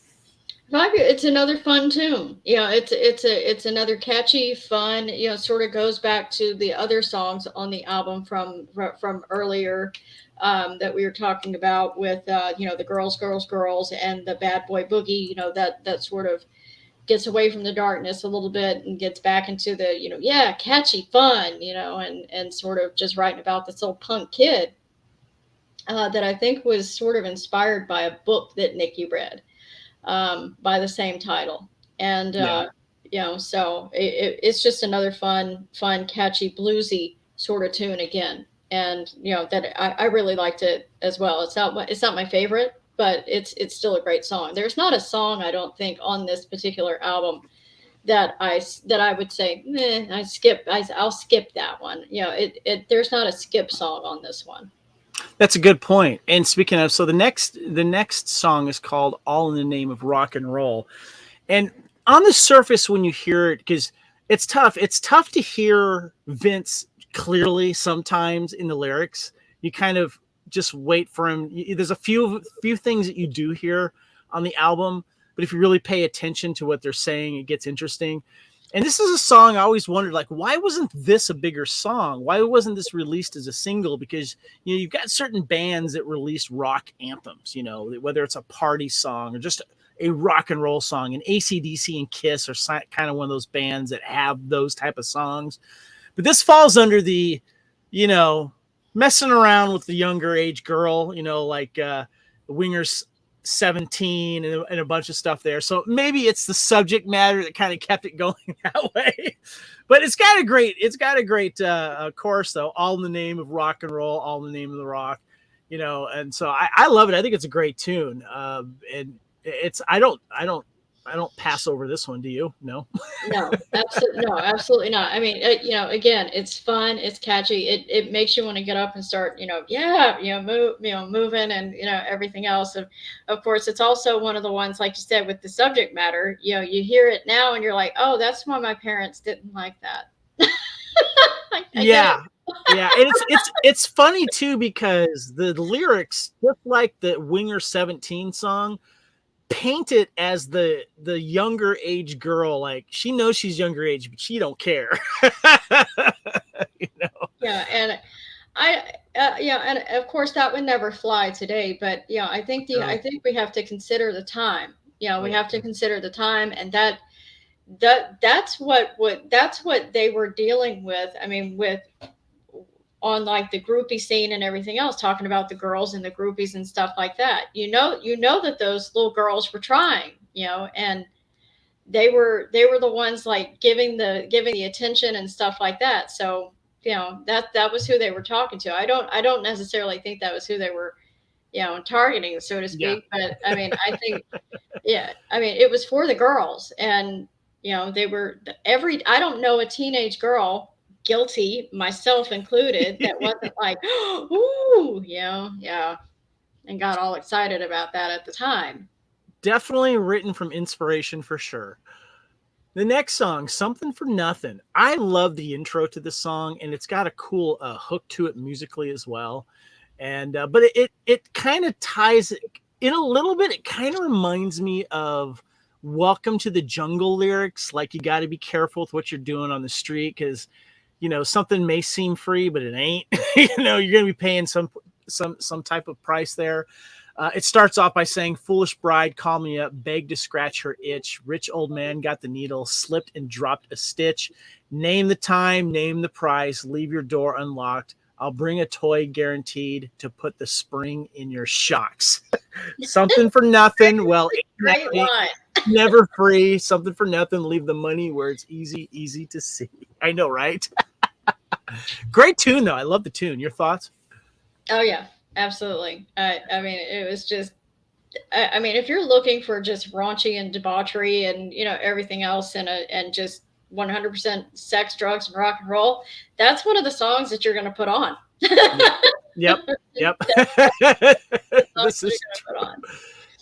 It's another fun tune. It's another catchy, fun. Sort of goes back to the other songs on the album from earlier that we were talking about with the girls, girls, girls, and the Bad Boy Boogie. That sort of gets away from the darkness a little bit and gets back into the catchy, fun. And sort of just writing about this old punk kid that I think was sort of inspired by a book that Nikki read by the same title. And, so it's just another fun, catchy, bluesy sort of tune again. And, that I really liked it as well. It's not my favorite, but it's still a great song. There's not a song, I don't think, on this particular album that I would say, I'll skip that one. There's not a skip song on this one.
That's a good point. And speaking of, so the next song is called "All in the Name of Rock and Roll." And on the surface, when you hear it, because it's tough to hear Vince clearly sometimes in the lyrics. You kind of just wait for him. There's a few things that you do hear on the album, but if you really pay attention to what they're saying, it gets interesting. And this is a song I always wondered, like, why wasn't this a bigger song? Why wasn't this released as a single? Because, you've got certain bands that release rock anthems, whether it's a party song or just a rock and roll song. And AC/DC and Kiss are kind of one of those bands that have those type of songs. But this falls under the, messing around with the younger age girl, like Winger's 17 and a bunch of stuff there. So maybe it's the subject matter that kind of kept it going that way. But it's got a great chorus though. "All in the name of rock and roll, all in the name of the rock," and so I love it. I think it's a great tune. And it's I don't I don't pass over this one. Do you? No.
No, absolutely not. I mean, again, it's fun, it's catchy, it makes you want to get up and start, moving, and everything else. Of course, it's also one of the ones, like you said, with the subject matter. You hear it now, and you're like, oh, that's why my parents didn't like that. I get
Yeah.
it.
Yeah, and it's funny too because the lyrics, just like the Winger 17 song, paint it as the younger age girl. Like, she knows she's younger age, but she don't care.
Yeah, and and of course that would never fly today. But I think we have to consider the time. We have to consider the time, and that's what they were dealing with. I mean, with on like the groupie scene and everything else, talking about the girls and the groupies and stuff like that. That those little girls were trying, and they were the ones like giving the attention and stuff like that. So that was who they were talking to. I don't necessarily think that was who they were targeting, so to speak. But I mean, I think, yeah, I mean, it was for the girls, and they were I don't know a teenage girl, guilty myself included, that wasn't like, ooh, yeah, and got all excited about that at the time.
Definitely written from inspiration for sure. The next song, Something for Nothing. I love the intro to the song, and it's got a cool hook to it musically as well. And but it kind of ties in a little bit. It kind of reminds me of Welcome to the Jungle lyrics. Like, you got to be careful with what you're doing on the street, because something may seem free, but it ain't. You're going to be paying some type of price there. It starts off by saying, foolish bride, call me up, begged to scratch her itch. Rich old man got the needle, slipped and dropped a stitch. Name the time, name the price, leave your door unlocked. I'll bring a toy guaranteed to put the spring in your shocks. Something for nothing. Well,
Great line.
Never free. Something for nothing. Leave the money where it's easy to see. I know, right? Great tune, though. I love the tune. Your thoughts?
Oh, yeah. Absolutely. I mean, it was just, I mean, if you're looking for just raunchy and debauchery and, everything else, and just 100% sex, drugs, and rock and roll, that's one of the songs that you're going to put on.
Yep.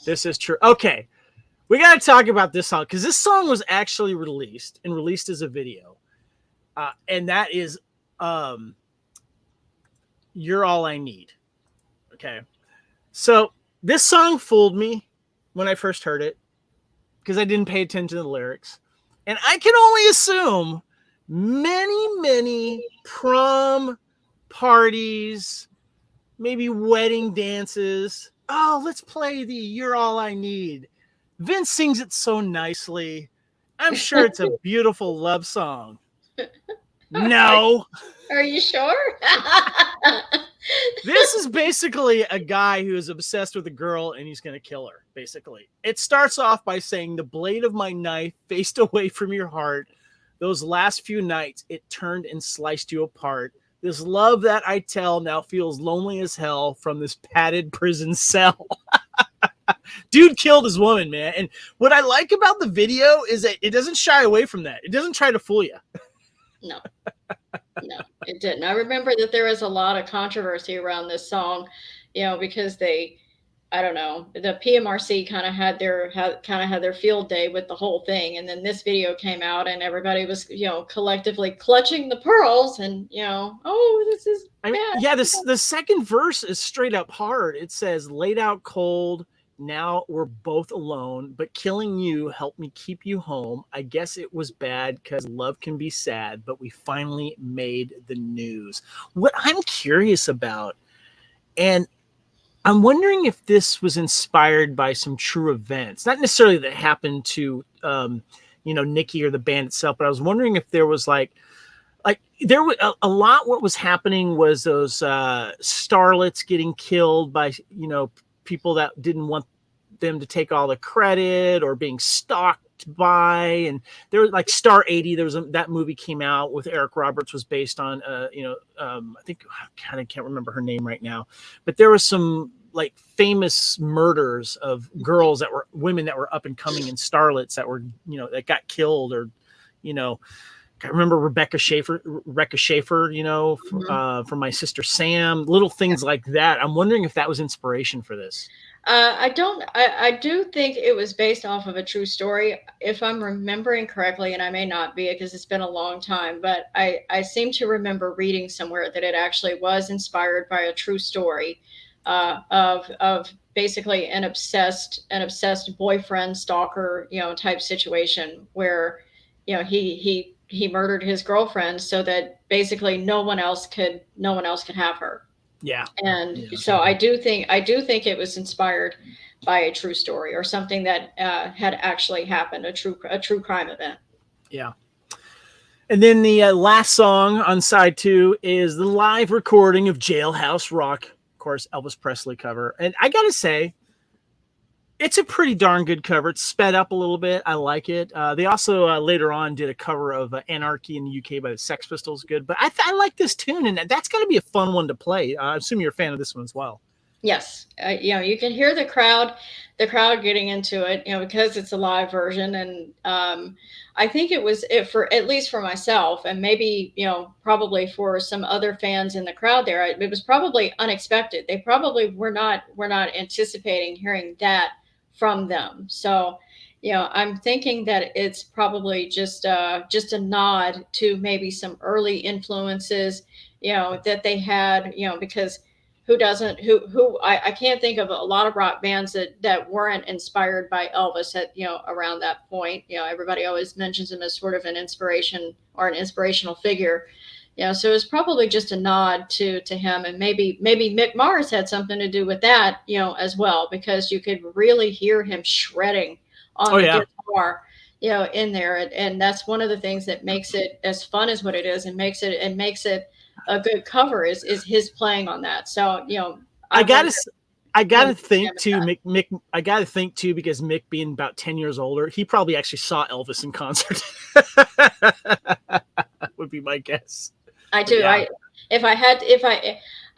This is true. Okay. We got to talk about this song, because this song was actually released as a video. And that is You're All I Need. Okay. So this song fooled me when I first heard it, because I didn't pay attention to the lyrics. And I can only assume many prom parties, maybe wedding dances. Oh, let's play the You're All I Need. Vince sings it so nicely. I'm sure it's a beautiful love song. No.
Are you sure?
This is basically a guy who is obsessed with a girl, and he's going to kill her, basically. It starts off by saying, the blade of my knife faced away from your heart. Those last few nights, it turned and sliced you apart. This love that I tell now feels lonely as hell from this padded prison cell. Dude killed his woman, man. And what I like about the video is that it doesn't shy away from that. It doesn't try to fool you.
No, it didn't. I remember that there was a lot of controversy around this song, because I don't know, the PMRC kind of had their field day with the whole thing, and then this video came out, and everybody was, collectively clutching the pearls, and oh, this is bad.
Yeah, the second verse is straight up hard. It says, laid out cold. Now we're both alone, but killing you helped me keep you home. I guess it was bad because love can be sad, but we finally made the news. What I'm curious about, and I'm wondering if this was inspired by some true events, not necessarily that happened to, Nikki or the band itself, but I was wondering if there was like there was a lot. What was happening was those starlets getting killed by, people that didn't want them to take all the credit, or being stalked by. And there was like Star 80. There was that movie came out with Eric Roberts, was based on, I think, I kind of can't remember her name right now, but there was some like famous murders of girls that were women that were up and coming and starlets that were, that got killed, or, I remember Rebecca Schaefer, from My Sister Sam, little things like that. I'm wondering if that was inspiration for this.
I do think it was based off of a true story, if I'm remembering correctly, and I may not be because it's been a long time, but I seem to remember reading somewhere that it actually was inspired by a true story of basically an obsessed boyfriend stalker, type situation where, he murdered his girlfriend so that basically no one else could have her.
Yeah.
And so I do think it was inspired by a true story or something that had actually happened, a true crime event.
Yeah. And then the last song on side 2 is the live recording of Jailhouse Rock, of course, Elvis Presley cover. And I got to say, it's a pretty darn good cover. It's sped up a little bit. I like it. They also later on did a cover of Anarchy in the UK by the Sex Pistols. Good. But I like this tune, and that's going to be a fun one to play. I assume you're a fan of this one as well.
Yes. You can hear the crowd getting into it, because it's a live version. And I think for at least for myself, and maybe, probably for some other fans in the crowd there, it was probably unexpected. They probably were not anticipating hearing that from them. So, I'm thinking that it's probably just a nod to maybe some early influences, that they had, because I can't think of a lot of rock bands that weren't inspired by Elvis at, around that point. Everybody always mentions him as sort of an inspiration or an inspirational figure. So it's probably just a nod to him, and maybe Mick Mars had something to do with that, as well, because you could really hear him shredding on the guitar, in there, and that's one of the things that makes it as fun as what it is, and makes it a good cover is his playing on that. So, I gotta think too, Mick.
I gotta think too, because Mick being about 10 years older, he probably actually saw Elvis in concert. Would be my guess.
I do. Yeah.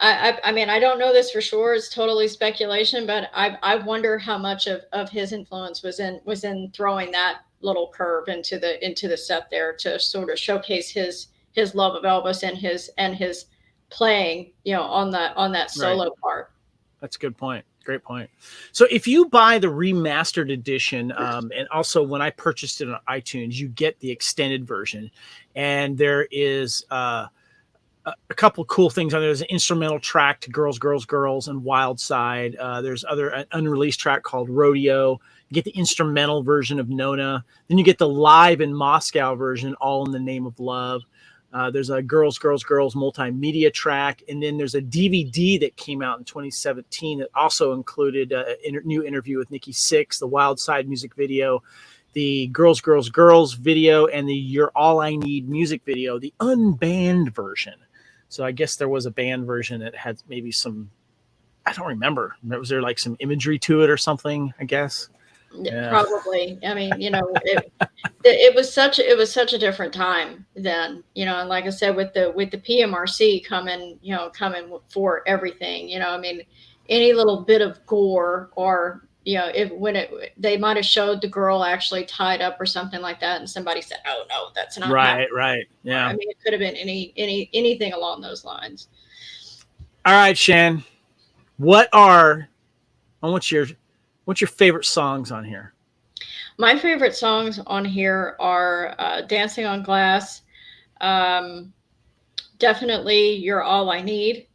I mean, I don't know this for sure. It's totally speculation, but I wonder how much of his influence was in throwing that little curve into the set there to sort of showcase his love of Elvis and his playing, on that solo part.
That's a good point. Great point. So if you buy the remastered edition, and also when I purchased it on iTunes, you get the extended version, and there is a couple cool things on there. There's an instrumental track to Girls, Girls, Girls and Wild Side. There's an unreleased track called Rodeo. You get the instrumental version of Nona. Then you get the live in Moscow version, All in the Name of Love. There's a Girls, Girls, Girls multimedia track. And then there's a DVD that came out in 2017 that also included a new interview with Nikki Sixx, the Wild Side music video, the Girls, Girls, Girls video, and the You're All I Need music video, the unbanned version. So I guess there was a banned version that had maybe some, I don't remember. Was there like some imagery to it or something, I guess?
Yeah. Probably. I mean, it was such a different time then, and like I said, with the PMRC coming for everything, I mean, any little bit of gore or, they might have showed the girl actually tied up or something like that, and somebody said, "Oh no, that's not
right."
happening.
Right. Yeah.
I mean, it could have been anything along those lines.
All right, Shan. What's your favorite songs on here?
My favorite songs on here are Dancing on Glass, definitely You're All I Need,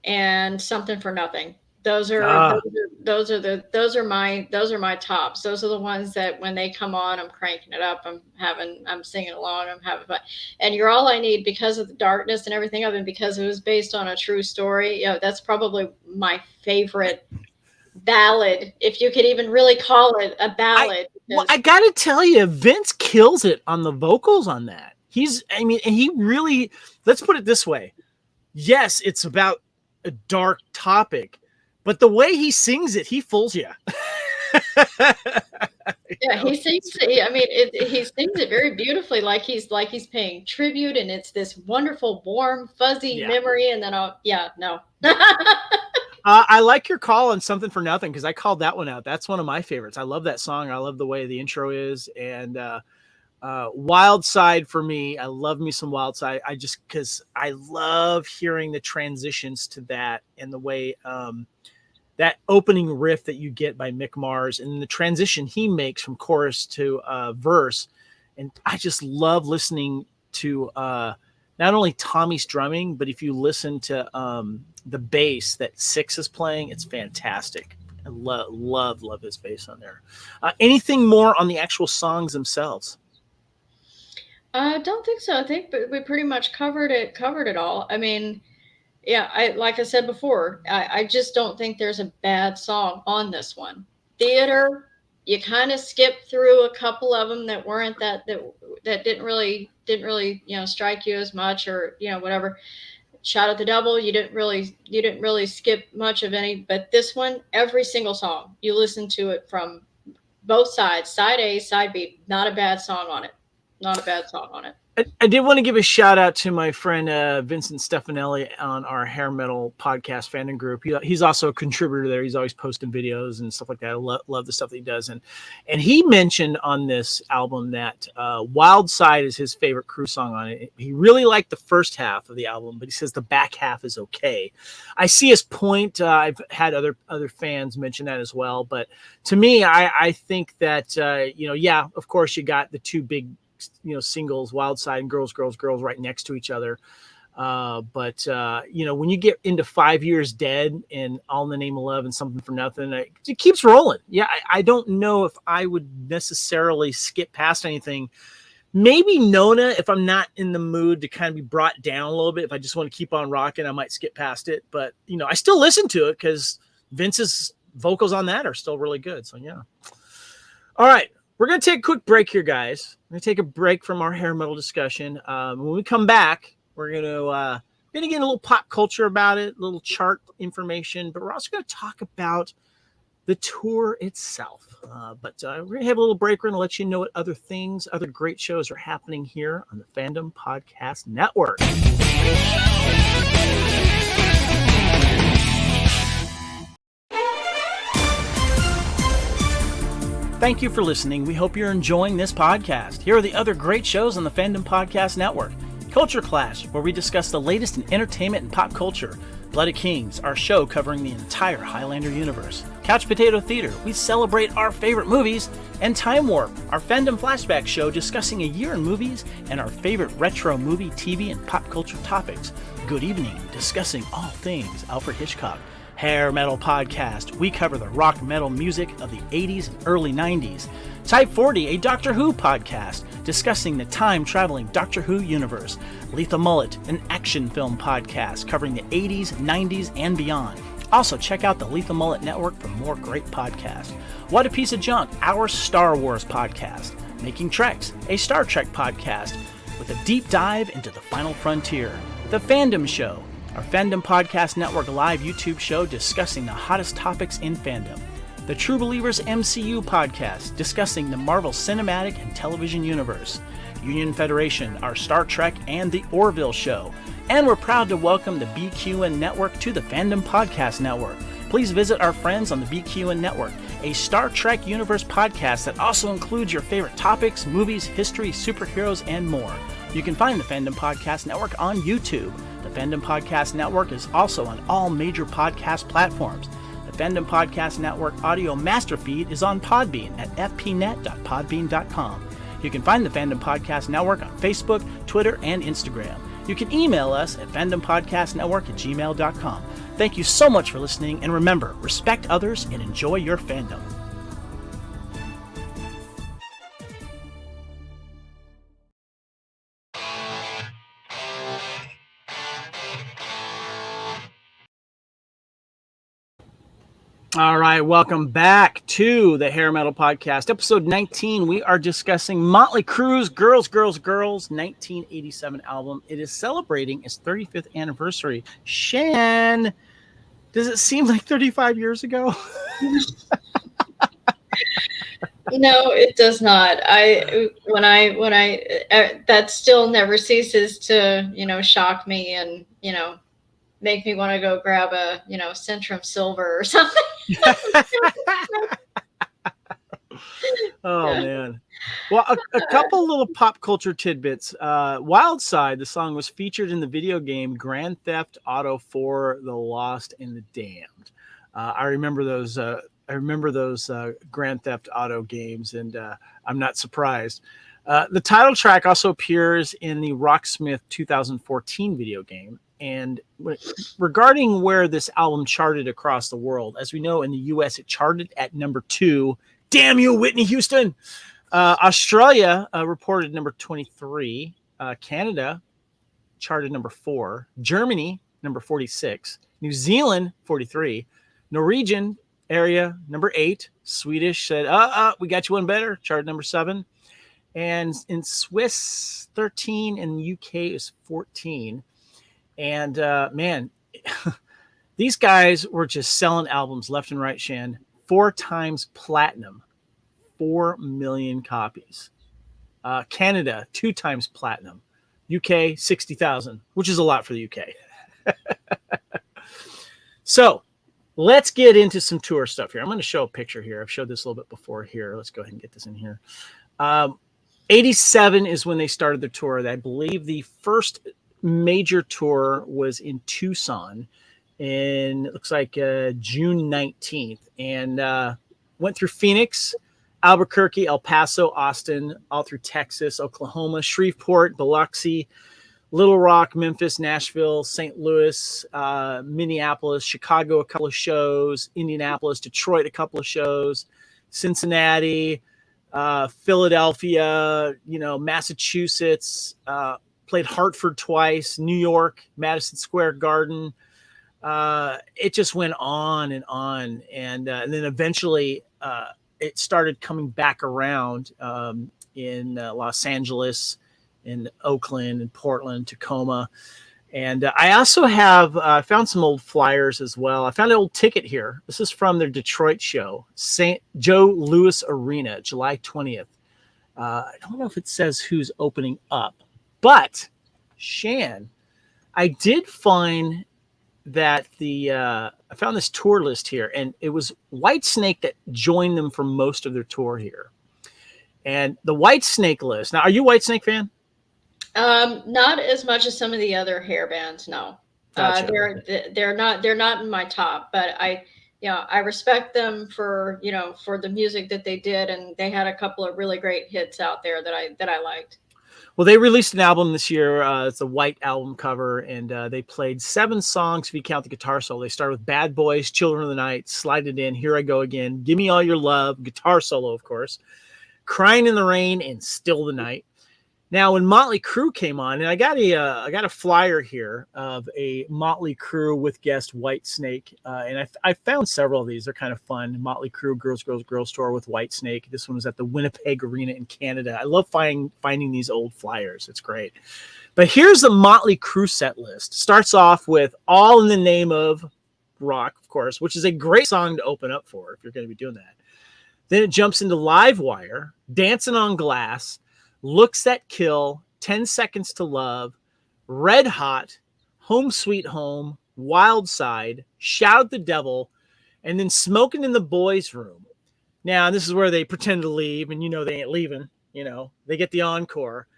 and Something for Nothing. Those are my tops. Those are the ones that when they come on, I'm cranking it up. I'm singing along. I'm having fun. And You're All I Need, because of the darkness and everything of it, because it was based on a true story. That's probably my favorite ballad, if you could even really call it a ballad.
I gotta tell you, Vince kills it on the vocals on that. Let's put it this way. Yes, it's about a dark topic, but the way he sings it, he fools you.
He sings. I mean, he sings it very beautifully, like he's paying tribute, and it's this wonderful, warm, fuzzy memory. And then, no.
I like your call on Something for Nothing because I called that one out. That's one of my favorites. I love that song. I love the way the intro is. And Wild Side for me, I love me some Wild Side. Because I love hearing the transitions to that and the way that opening riff that you get by Mick Mars and the transition he makes from chorus to verse. And I just love listening to not only Tommy's drumming, but if you listen to the bass that Six is playing, it's fantastic. I love his bass on there. Anything more on the actual songs themselves?
I don't think so. I think we pretty much covered it all. I mean, yeah, like I said before, I just don't think there's a bad song on this one. Theater, you kind of skip through a couple of them that weren't that didn't really strike you as much, or whatever. Shout at the Devil, you didn't really skip much of any, but this one, every single song, you listen to it from both sides, side A, side B. Not a bad song on it. Not a bad song on it.
I did want to give a shout out to my friend Vincent Stefanelli on our Hair Metal Podcast fandom group. He's also a contributor there. He's always posting videos and stuff like that. I love the stuff that he does. And he mentioned on this album that Wild Side is his favorite Crüe song on it. He really liked the first half of the album, but he says the back half is okay. I see his point. I've had other fans mention that as well. But to me, I think that, yeah, of course you got the two big singles, Wild Side and Girls, Girls, Girls right next to each other. But when you get into 5 Years Dead and All in the Name of Love and Something for Nothing, it keeps rolling. Yeah, I don't know if I would necessarily skip past anything. Maybe Nona, if I'm not in the mood to kind of be brought down a little bit, if I just want to keep on rocking, I might skip past it. But, I still listen to it because Vince's vocals on that are still really good. So, yeah. All right. We're going to take a quick break here, guys. We're going to take a break from our hair metal discussion. When we come back, we're going to get a little pop culture about it, a little chart information, but we're also going to talk about the tour itself. But we're going to have a little break. We're going to let you know what other great shows are happening here on the Fandom Podcast Network. Thank you for listening. We hope you're enjoying this podcast. Here are the other great shows on the Fandom Podcast Network. Culture Clash, where we discuss the latest in entertainment and pop culture. Blooded Kings, our show covering the entire Highlander universe. Couch Potato Theater, we celebrate our favorite movies. And Time Warp, our Fandom Flashback show discussing a year in movies and our favorite retro movie, TV, and pop culture topics. Good Evening, discussing all things Alfred Hitchcock. Hair Metal Podcast, we cover the rock metal music of the 80s and early 90s. Type 40, a Doctor Who podcast, discussing the time-traveling Doctor Who universe. Lethal Mullet, an action film podcast covering the 80s, 90s, and beyond. Also, check out the Lethal Mullet Network for more great podcasts. What a Piece of Junk, our Star Wars podcast. Making Treks, a Star Trek podcast with a deep dive into the final frontier. The Fandom Show, our Fandom Podcast Network live YouTube show discussing the hottest topics in fandom. The True Believers MCU podcast discussing the Marvel Cinematic and Television Universe. Union Federation, our Star Trek and the Orville show. And we're proud to welcome the BQN Network to the Fandom Podcast Network. Please visit our friends on the BQN Network, a Star Trek Universe podcast that also includes your favorite topics, movies, history, superheroes, and more. You can find the Fandom Podcast Network on YouTube. The Fandom Podcast Network is also on all major podcast platforms. The Fandom Podcast Network audio master feed is on Podbean at fpnet.podbean.com. You can find the Fandom Podcast Network on Facebook, Twitter, and Instagram. You can email us at fandompodcastnetwork@gmail.com. Thank you so much for listening, and remember, respect others and enjoy your fandom. All right, welcome back to the Hair Metal Podcast, episode 19. We are discussing Mötley Crüe's Girls, Girls, Girls 1987 album. It is celebrating its 35th anniversary. Shan, does it seem like 35 years ago?
No, it does not. That still never ceases to, shock me and, make me want to go grab a, Centrum Silver or something.
Oh
Yeah.
man. Well, a couple little pop culture tidbits. Wild Side, the song was featured in the video game Grand Theft Auto 4: The Lost and the Damned. I remember those. Grand Theft Auto games, and I'm not surprised. The title track also appears in the Rocksmith 2014 video game. And regarding where this album charted across the world, as we know, in the U.S. it charted at number 2. Damn you, Whitney Houston! Australia reported number 23. Canada charted number 4. Germany number 46. New Zealand 43. Norwegian area number 8. Swedish said, we got you one better. Charted number 7. And in Swiss 13, and the UK is 14. And man, these guys were just selling albums left and right, Shan. 4 times platinum, 4 million copies. Canada, 2 times platinum. UK, 60,000, which is a lot for the UK. So let's get into some tour stuff here. I'm going to show a picture here. I've showed this a little bit before here. Let's go ahead and get this in here. 87 is when they started their tour. I believe the first major tour was in Tucson, and it looks like June 19th, and went through Phoenix, Albuquerque, El Paso, Austin, all through Texas, Oklahoma, Shreveport, Biloxi, Little Rock, Memphis, Nashville, St. Louis, Minneapolis, Chicago, a couple of shows, Indianapolis, Detroit, a couple of shows, Cincinnati, Philadelphia, Massachusetts, played Hartford twice, New York, Madison Square Garden. It just went on and on. And then eventually it started coming back around in Los Angeles, in Oakland, and Portland, Tacoma. And I also have found some old flyers as well. I found an old ticket here. This is from their Detroit show, St. Joe Louis Arena, July 20th. I don't know if it says who's opening up, but Shan, I did find that I found this tour list here, and it was Whitesnake that joined them for most of their tour here. And the Whitesnake list. Now, are you a Whitesnake fan?
Not as much as some of the other hair bands. No,
Gotcha.
They're not in my top, but I respect them for the music that they did, and they had a couple of really great hits out there that I liked.
Well, they released an album this year. It's a white album cover, and they played 7 songs if you count the guitar solo. They started with Bad Boys, Children of the Night, Slide It In, Here I Go Again, Give Me All Your Love, guitar solo, of course, Crying in the Rain, and Still the Night. Now, when Mötley Crüe came on, and I got a flyer here of a Mötley Crüe with guest Whitesnake, and I found several of these. They're kind of fun. Mötley Crüe Girls tour with Whitesnake. This one was at the Winnipeg Arena in Canada. I love finding these old flyers. It's great. But here's the Mötley Crüe set list. Starts off with All in the Name of Rock, of course, which is a great song to open up for if you're going to be doing that. Then it jumps into Live Wire, Dancing on Glass, Looks That Kill, 10 Seconds to Love, Red Hot, Home Sweet Home, Wild Side, Shout the Devil, and then Smoking in the Boys' Room. Now, this is where they pretend to leave, and they ain't leaving. They get the encore.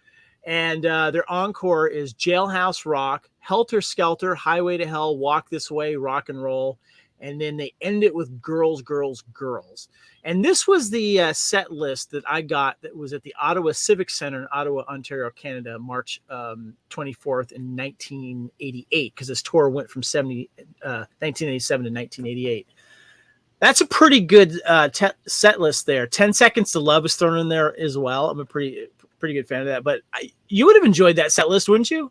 And their encore is Jailhouse Rock, Helter Skelter, Highway to Hell, Walk This Way, Rock and Roll. And then they end it with Girls, Girls, Girls. And this was the set list that I got that was at the Ottawa Civic Center in Ottawa, Ontario, Canada, March 24th in 1988, because this tour went from 1987 to 1988. That's a pretty good set list there. 10 Seconds to Love is thrown in there as well. I'm a pretty good fan of that. But you would have enjoyed that set list, wouldn't you?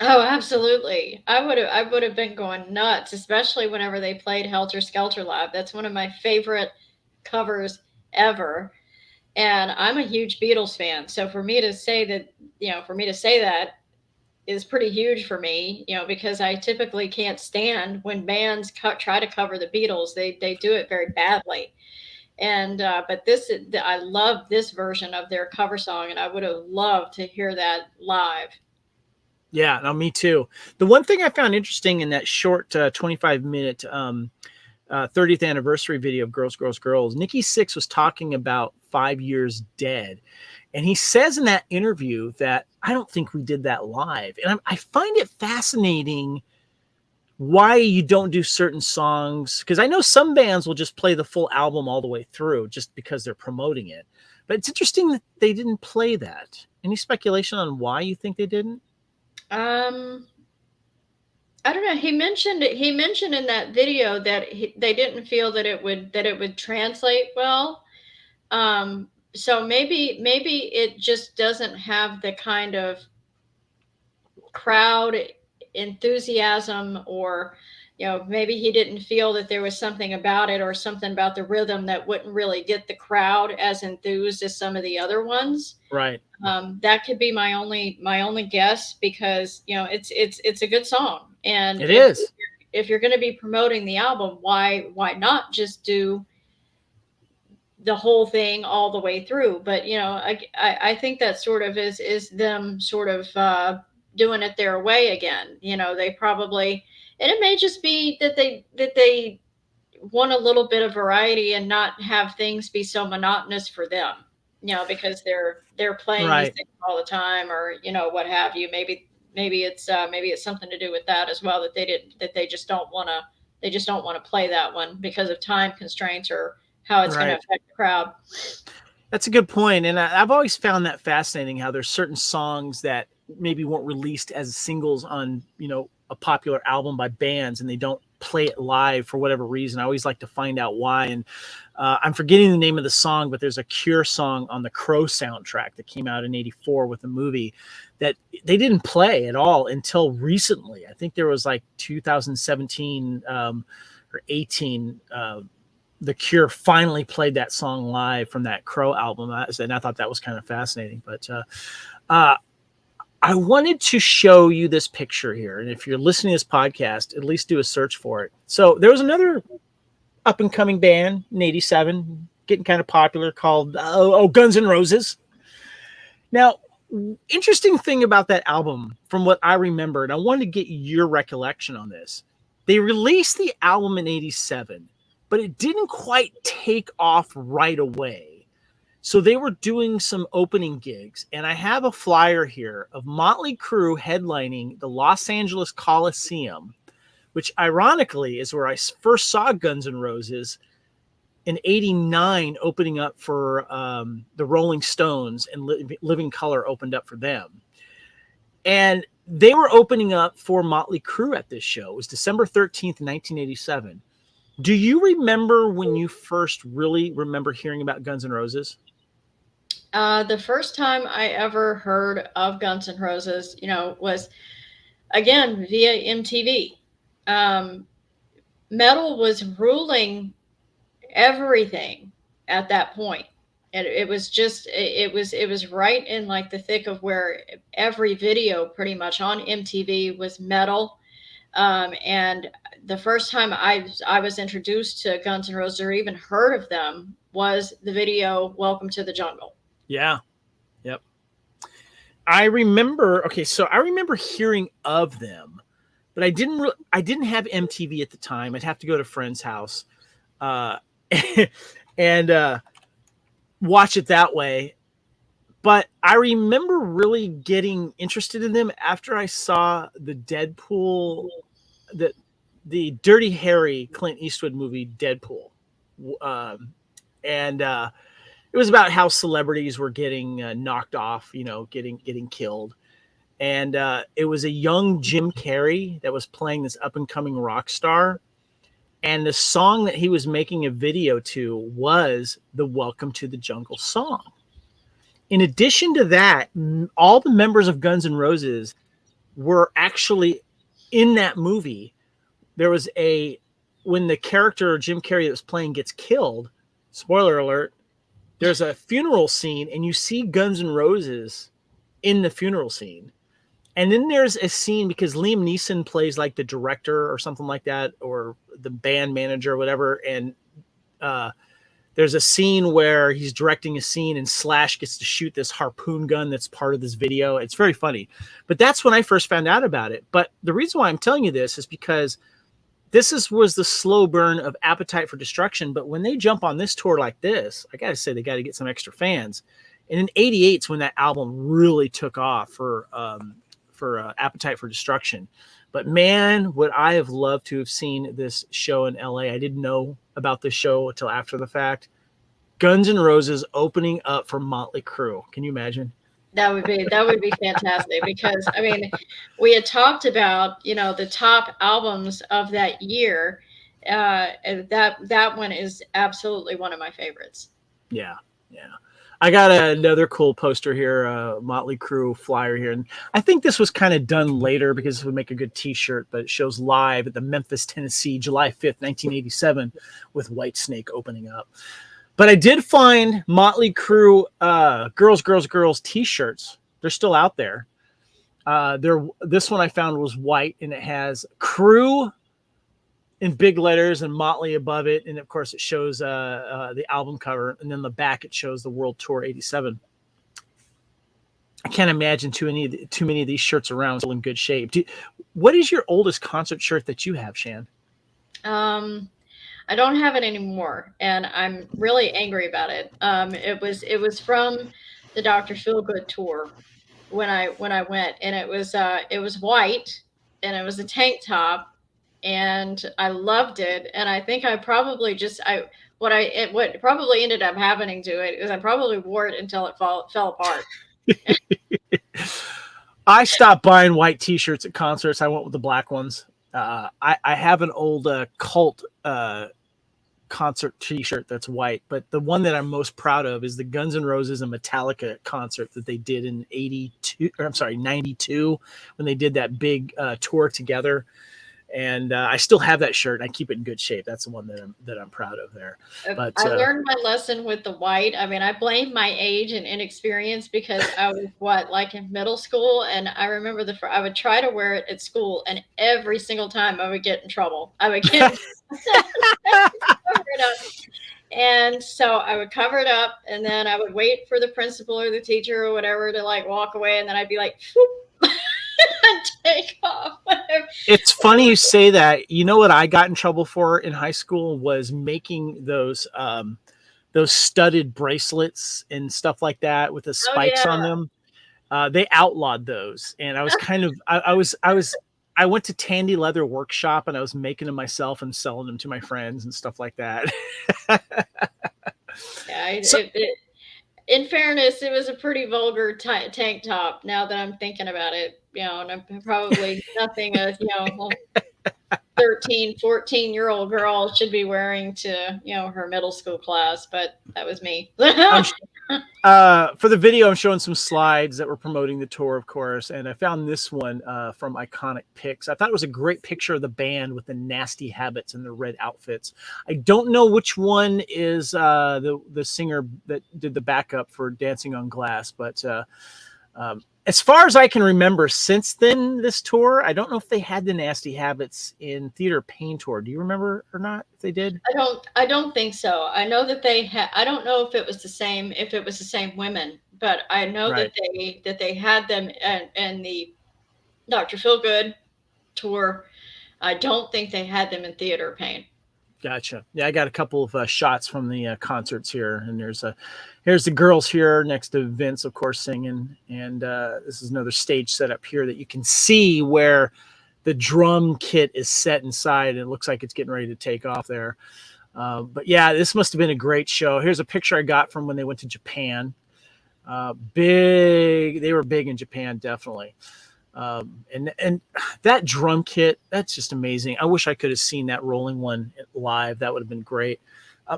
Oh, absolutely. I would have been going nuts, especially whenever they played Helter Skelter live. That's one of my favorite covers ever. And I'm a huge Beatles fan. So for me to say that is pretty huge for me, because I typically can't stand when bands try to cover the Beatles. They do it very badly. And but I love this version of their cover song, and I would have loved to hear that live.
Yeah, no, me too. The one thing I found interesting in that short 25-minute 30th anniversary video of Girls, Girls, Girls, Nikki Sixx was talking about 5 Years Dead. And he says in that interview that I don't think we did that live. And I find it fascinating why you don't do certain songs. Because I know some bands will just play the full album all the way through just because they're promoting it. But it's interesting that they didn't play that. Any speculation on why you think they didn't?
I don't know. He mentioned in that video that they didn't feel that it would translate well. So maybe it just doesn't have the kind of crowd enthusiasm, or maybe he didn't feel that there was something about it or something about the rhythm that wouldn't really get the crowd as enthused as some of the other ones.
Right.
That could be my only guess, because it's a good song, and
It is.
if you're going to be promoting the album, why not just do the whole thing all the way through? But I think that sort of is them sort of doing it their way again. They probably, and it may just be that they want a little bit of variety and not have things be so monotonous for them, because they're playing these
Right.
things all the time, or what have you. Maybe it's something to do with that as well, that they just don't want to play that one because of time constraints or how it's going to
Right.
affect the crowd.
That's a good point. And I've always found that fascinating, how there's certain songs that maybe weren't released as singles on, a popular album by bands, and they don't play it live for whatever reason. I always like to find out why. And I'm forgetting the name of the song, but there's a Cure song on the Crow soundtrack that came out in '84 with the movie that they didn't play at all until recently. I think there was like 2017 or 18. The Cure finally played that song live from that Crow album, and I thought that was kind of fascinating. But I wanted to show you this picture here, and if you're listening to this podcast, at least do a search for it. So there was another up-and-coming band in '87, getting kind of popular, called Guns N' Roses. Now, interesting thing about that album, from what I remember, and I wanted to get your recollection on this, they released the album in '87, but it didn't quite take off right away. So they were doing some opening gigs, and I have a flyer here of Mötley Crüe headlining the Los Angeles Coliseum, which ironically is where I first saw Guns N' Roses in '89, opening up for the Rolling Stones, and Living Colour opened up for them. And they were opening up for Mötley Crüe at this show. It was December 13th, 1987. Do you remember when you first really remember hearing about Guns N' Roses?
The first time I ever heard of Guns N' Roses, was again via MTV. Metal was ruling everything at that point. And it was right in like the thick of where every video pretty much on MTV was metal. And the first time I was introduced to Guns N' Roses, or even heard of them, was the video "Welcome to the Jungle."
Yeah. Yep. I remember hearing of them, but I didn't have MTV at the time. I'd have to go to a friend's house and watch it that way. But I remember really getting interested in them after I saw the Deadpool, the Dirty Harry Clint Eastwood movie Deadpool. And it was about how celebrities were getting knocked off, getting killed. And it was a young Jim Carrey that was playing this up-and-coming rock star. And the song that he was making a video to was the Welcome to the Jungle song. In addition to that, all the members of Guns N' Roses were actually in that movie. There was when the character Jim Carrey that was playing gets killed, spoiler alert, there's a funeral scene, and you see Guns N' Roses in the funeral scene. And then there's a scene, because Liam Neeson plays like the director or something like that, or the band manager or whatever. And there's a scene where he's directing a scene and Slash gets to shoot this harpoon gun that's part of this video. It's very funny. But that's when I first found out about it. But the reason why I'm telling you this is because was the slow burn of Appetite for Destruction. But when they jump on this tour like this, I got to say they got to get some extra fans. And in '88 is when that album really took off for Appetite for Destruction. But man, would I have loved to have seen this show in LA. I didn't know about this show until after the fact. Guns N' Roses opening up for Mötley Crüe. Can you imagine?
That would be fantastic, because I mean, we had talked about, the top albums of that year. And that one is absolutely one of my favorites.
Yeah. I got another cool poster here, Mötley Crüe flyer here. And I think this was kind of done later because it would make a good t-shirt, but it shows live at the Memphis, Tennessee, July 5th, 1987, with Whitesnake opening up. But I did find Mötley Crüe Girls t-shirts. They're still out there. This one I found was white, and it has Crüe in big letters and Mötley above it, and of course it shows the album cover, and then the back it shows the World Tour '87. I can't imagine too many of these shirts around still in good shape. What is your oldest concert shirt that you have, Shan?
I don't have it anymore, and I'm really angry about it. It was from the Dr. Feelgood tour when I went, and it was white, and it was a tank top. And I loved it, and I think I probably what probably ended up happening to it is I probably wore it until it fell apart.
I stopped buying white T-shirts at concerts. I went with the black ones. I have an old Cult concert T-shirt that's white, but the one that I'm most proud of is the Guns N' Roses and Metallica concert that they did in '92 when they did that big tour together. And I still have that shirt. And I keep it in good shape. That's the one that I'm proud of there. But
I learned my lesson with the white. I mean, I blame my age and inexperience because I was in middle school, and I remember I would try to wear it at school, and every single time I would get in trouble. I would get cover it up. And so I would cover it up, and then I would wait for the principal or the teacher or whatever to walk away, and then I'd be like, take off.
It's funny you say that. You know what I got in trouble for in high school was making those studded bracelets and stuff like that with the spikes on them. They outlawed those, and I was I went to Tandy Leather Workshop, and I was making them myself and selling them to my friends and stuff like that.
Yeah, in fairness, it was a pretty vulgar tank top. Now that I'm thinking about it, and probably nothing a 13, 14-year-old girl should be wearing to her middle school class, but that was me.
For the video, I'm showing some slides that were promoting the tour, of course, and I found this one from Iconic Pics. I thought it was a great picture of the band with the Nasty Habits and the red outfits. I don't know which one is the singer that did the backup for Dancing on Glass, but as far as I can remember, since then, this tour, I don't know if they had the Nasty Habits in Theater of Pain tour. Do you remember or not if they did?
I don't think so. I know that they had. I don't know if it was the same women, but I know
Right.
that they had them and the Dr. Feelgood tour. I don't think they had them in Theater of Pain.
Gotcha. Yeah, I got a couple of shots from the concerts here, and here's the girls here next to Vince, of course, singing, and this is another stage setup here that you can see where the drum kit is set inside, and it looks like it's getting ready to take off there. But yeah, this must have been a great show. Here's a picture I got from when they went to Japan. They were big in Japan, definitely. And that drum kit, that's just amazing. I wish I could have seen that rolling one live. That would have been great.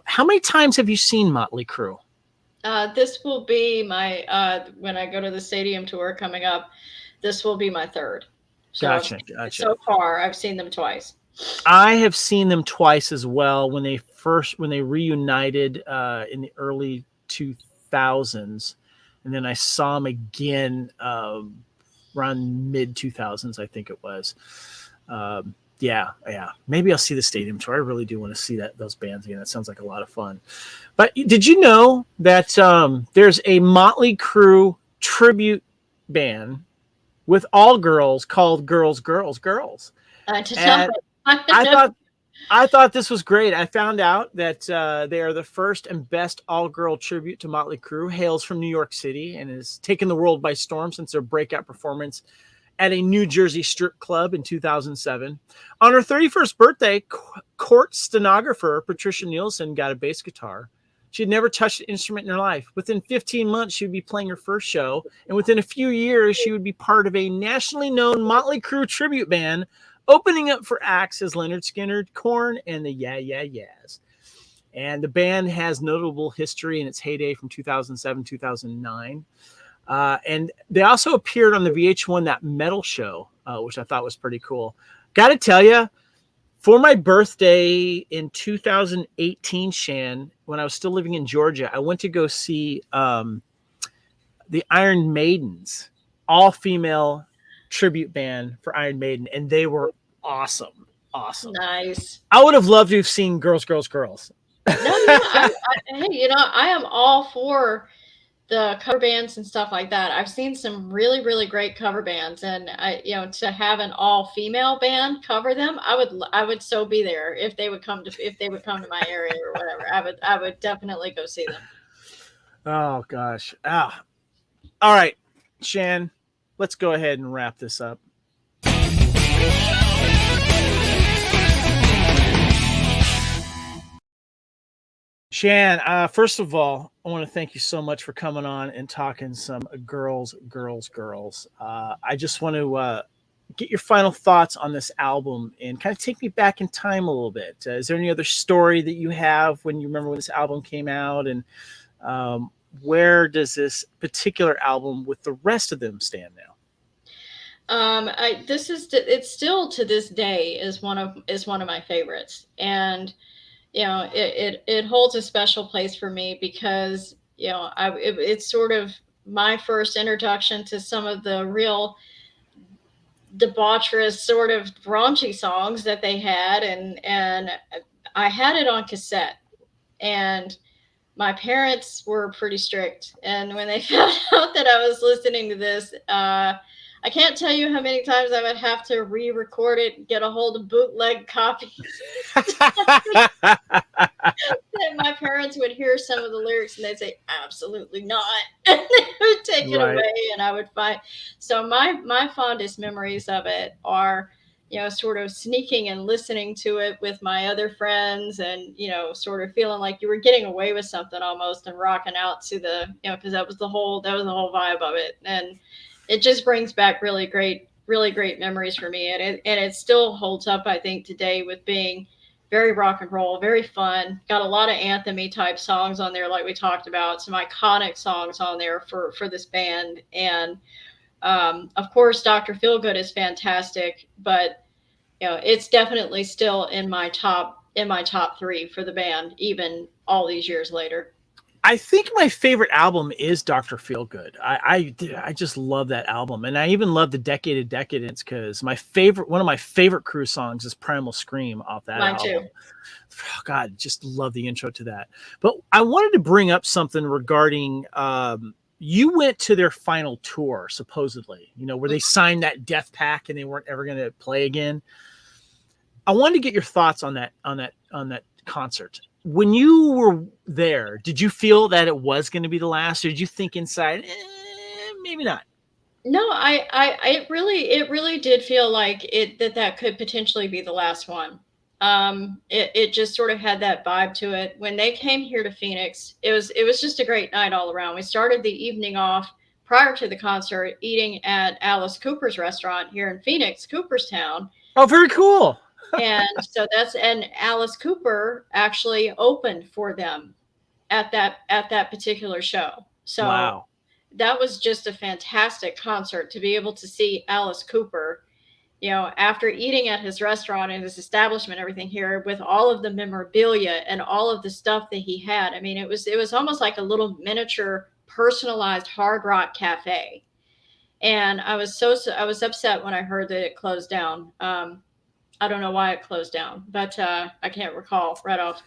How many times have you seen Mötley Crüe?
This will be my when I go to the stadium tour coming up. This will be my third. So
Gotcha.
So far, I've seen them twice.
I have seen them twice as well. When they reunited in the early 2000s, and then I saw them again around mid 2000s, I think it was. Yeah. Maybe I'll see the stadium tour. I really do want to see those bands again. That sounds like a lot of fun. But did you know that there's a Mötley Crüe tribute band with all girls called Girls, Girls, Girls?
I did not.
And
I did
I
not.
thought this was great. I found out that they are the first and best all-girl tribute to Mötley Crüe. Hails from New York City and has taken the world by storm since their breakout performance at a New Jersey strip club in 2007. On her 31st birthday, court stenographer Patricia Nielsen got a bass guitar. She had never touched an instrument in her life. Within 15 months, she would be playing her first show, and within a few years, she would be part of a nationally known Mötley Crüe tribute band, opening up for acts as Leonard Skinner, Korn, and the Yeah Yeah Yeahs. And the band has notable history in its heyday from 2007, 2009. And they also appeared on the VH1 That Metal Show, which I thought was pretty cool. Got to tell you, for my birthday in 2018, Shan, when I was still living in Georgia, I went to go see the Iron Maidens, all-female tribute band for Iron Maiden, and they were awesome.
Nice.
I would have loved to have seen Girls, Girls, Girls.
No, hey, I am all for the cover bands and stuff like that. I've seen some really, really great cover bands, and to have an all-female band cover them, I would so be there if they would come to my area or whatever. I would definitely go see them.
Oh gosh. All right, Shan, let's go ahead and wrap this up. Shan, first of all, I want to thank you so much for coming on and talking some girls. I just want to get your final thoughts on this album and kind of take me back in time a little bit. Is there any other story that you have when you remember when this album came out, and where does this particular album with the rest of them stand now?
It's still to this day is one of my favorites, and it holds a special place for me because it's sort of my first introduction to some of the real debaucherous sort of raunchy songs that they had, and I had it on cassette, and my parents were pretty strict, and when they found out that I was listening to this, I can't tell you how many times I would have to re-record it, get a hold of bootleg copies. My parents would hear some of the lyrics and they'd say, "Absolutely not," and they would take it away, and I would find. So my fondest memories of it are, sort of sneaking and listening to it with my other friends, and sort of feeling like you were getting away with something almost, and rocking out to the, because that was the whole vibe of it, and it just brings back really great memories for me, and it still holds up, I think, today, with being very rock and roll, very fun. Got a lot of anthem-y type songs on there, like we talked about, some iconic songs on there for this band, and of course, Dr. Feelgood is fantastic, but it's definitely still in my top three for the band, even all these years later.
I think my favorite album is Dr. Feelgood. I just love that album, and I even love the Decade of Decadence because one of my favorite Crüe songs is Primal Scream off that album. Mine too. Oh, God, just love the intro to that. But I wanted to bring up something regarding you went to their final tour, supposedly, where they signed that death pact and they weren't ever going to play again. I wanted to get your thoughts on that concert. When you were there, did you feel that it was going to be the last, or did you think inside, maybe not?
No, it really did feel like that could potentially be the last one. It just sort of had that vibe to it. When they came here to Phoenix, it was just a great night all around. We started the evening off prior to the concert eating at Alice Cooper's restaurant here in Phoenix, Cooperstown.
Oh, very cool.
And so and Alice Cooper actually opened for them at that particular show. So wow. That was just a fantastic concert to be able to see Alice Cooper, after eating at his restaurant and his establishment, everything here, with all of the memorabilia and all of the stuff that he had. I mean, it was almost like a little miniature personalized hard rock cafe. And I was upset when I heard that it closed down. I don't know why it closed down, but I can't recall right off.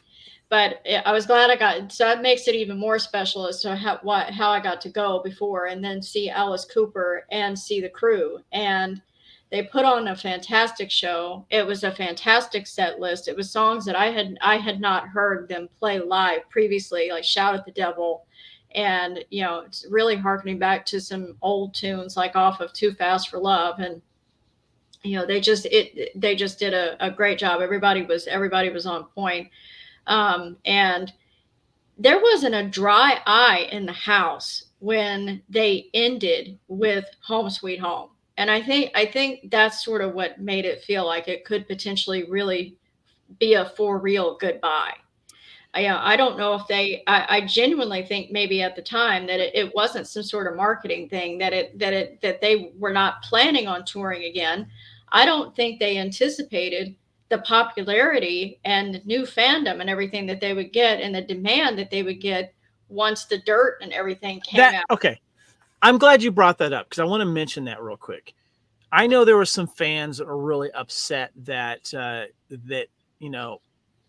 But I was glad I got, so that makes it even more special as to how I got to go before and then see Alice Cooper and see the crew. And they put on a fantastic show. It was a fantastic set list. It was songs that I had not heard them play live previously, like Shout at the Devil. And, it's really harkening back to some old tunes like off of Too Fast for Love. And they just did a great job. Everybody was on point. And there wasn't a dry eye in the house when they ended with Home Sweet Home. And I think that's sort of what made it feel like it could potentially really be a for real goodbye. I don't know if I genuinely think maybe at the time that it wasn't some sort of marketing thing, that they were not planning on touring again. I don't think they anticipated the popularity and new fandom and everything that they would get and the demand that they would get once the dirt and everything came out.
Okay. I'm glad you brought that up because I want to mention that real quick. I know there were some fans that were really upset that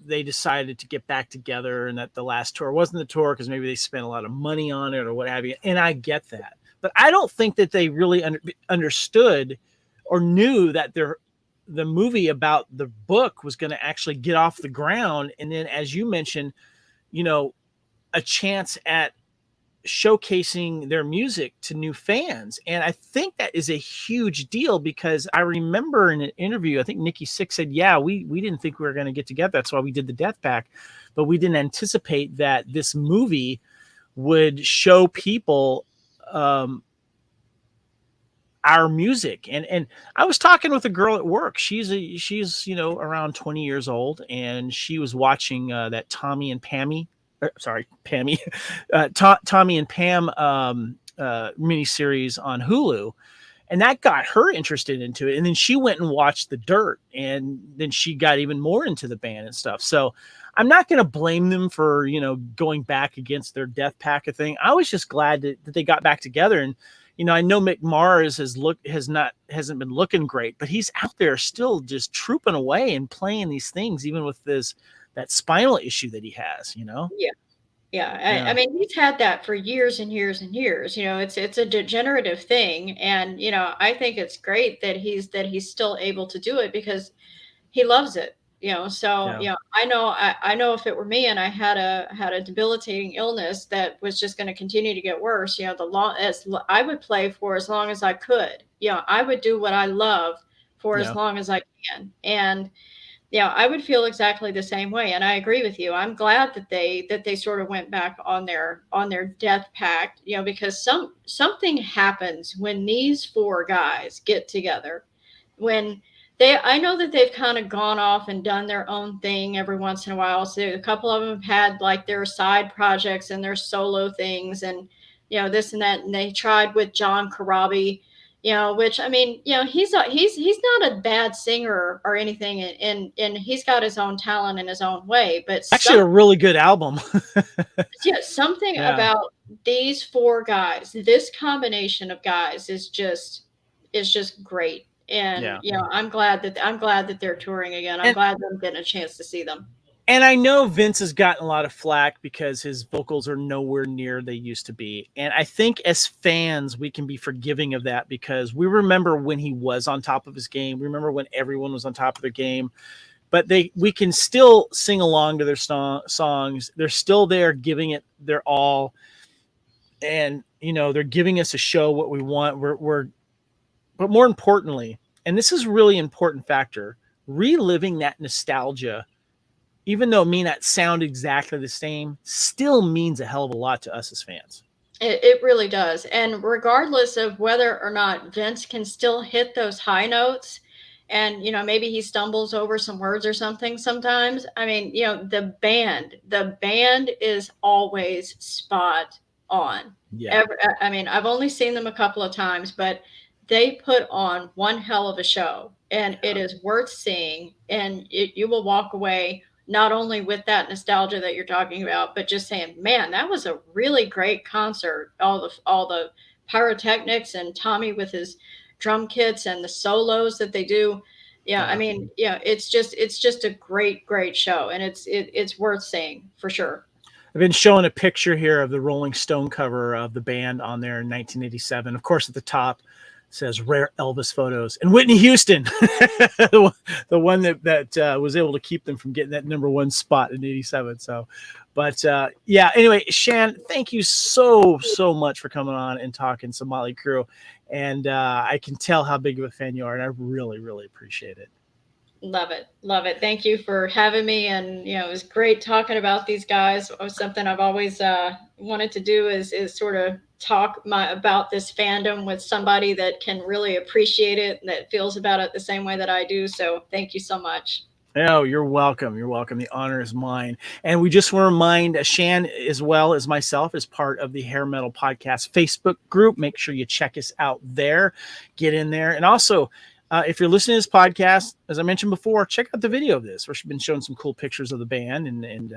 they decided to get back together and that the last tour wasn't the tour because maybe they spent a lot of money on it or what have you. And I get that. But I don't think that they really understood or knew that the movie about the book was going to actually get off the ground. And then, as you mentioned, a chance at showcasing their music to new fans. And I think that is a huge deal because I remember in an interview, I think Nikki Sixx said, yeah, we didn't think we were going to get together. That's why we did the Death Pack, but we didn't anticipate that this movie would show people our music. And I was talking with a girl at work. She's around 20 years old, and she was watching that Tommy and Pam miniseries on Hulu, and that got her interested into it. And then she went and watched The Dirt, and then she got even more into the band and stuff. So I'm not going to blame them for going back against their Death Pack thing. I was just glad that they got back together. And I know Mick Mars hasn't been looking great, but he's out there still just trooping away and playing these things, even with that spinal issue that he has.
Yeah. I mean, he's had that for years and years and years. It's a degenerative thing, and I think it's great that he's still able to do it because he loves it. So
Yeah.
I know if it were me and I had a debilitating illness that was just going to continue to get worse, I would play for as long as I could. I would do what I love for as long as I can. And I would feel exactly the same way. And I agree with you. I'm glad that they sort of went back on their death pact, because something happens when these four guys get together. When I know that they've kind of gone off and done their own thing every once in a while. So a couple of them had like their side projects and their solo things and, this and that. And they tried with John Corabi, which, I mean, he's not a bad singer or anything. And he's got his own talent in his own way, but
Actually a really good album.
Something about these four guys, this combination of guys is just great. And I'm glad that they're touring again. I'm glad that I'm getting a chance to see them.
And I know Vince has gotten a lot of flack because his vocals are nowhere near they used to be. And I think as fans, we can be forgiving of that because we remember when he was on top of his game. We remember when everyone was on top of their game. But we can still sing along to their songs. They're still there giving it their all. And, they're giving us a show what we want. But more importantly, and this is a really important factor, reliving that nostalgia, even though it may not sound exactly the same, still means a hell of a lot to us as fans.
It really does. And regardless of whether or not Vince can still hit those high notes and, maybe he stumbles over some words or something sometimes. I mean, the band is always spot on.
Yeah.
I mean, I've only seen them a couple of times, but they put on one hell of a show, and it is worth seeing. And you will walk away not only with that nostalgia that you're talking about, but just saying, man, that was a really great concert. All the pyrotechnics and Tommy with his drum kits and the solos that they do. Yeah, I mean, yeah, it's just a great show, and it's worth seeing for sure.
I've been showing a picture here of the Rolling Stone cover of the band on there in 1987. Of course, at the top says "Rare Elvis Photos," and Whitney Houston, the one that was able to keep them from getting that #1 spot in '87. So, but yeah. Anyway, Shan, thank you so much for coming on and talking some Mötley Crüe, and I can tell how big of a fan you are, and I really appreciate it.
Love it. Thank you for having me, and it was great talking about these guys. Something I've always wanted to do is sort of talk about this fandom with somebody that can really appreciate it and that feels about it the same way that I do. So thank you so much.
Oh, you're welcome. You're welcome. The honor is mine. And we just want to remind Shan, as well as myself, as part of the Hair Metal Podcast Facebook group. Make sure you check us out there. Get in there. And also, if you're listening to this podcast, as I mentioned before, check out the video of this. We've been showing some cool pictures of the band, and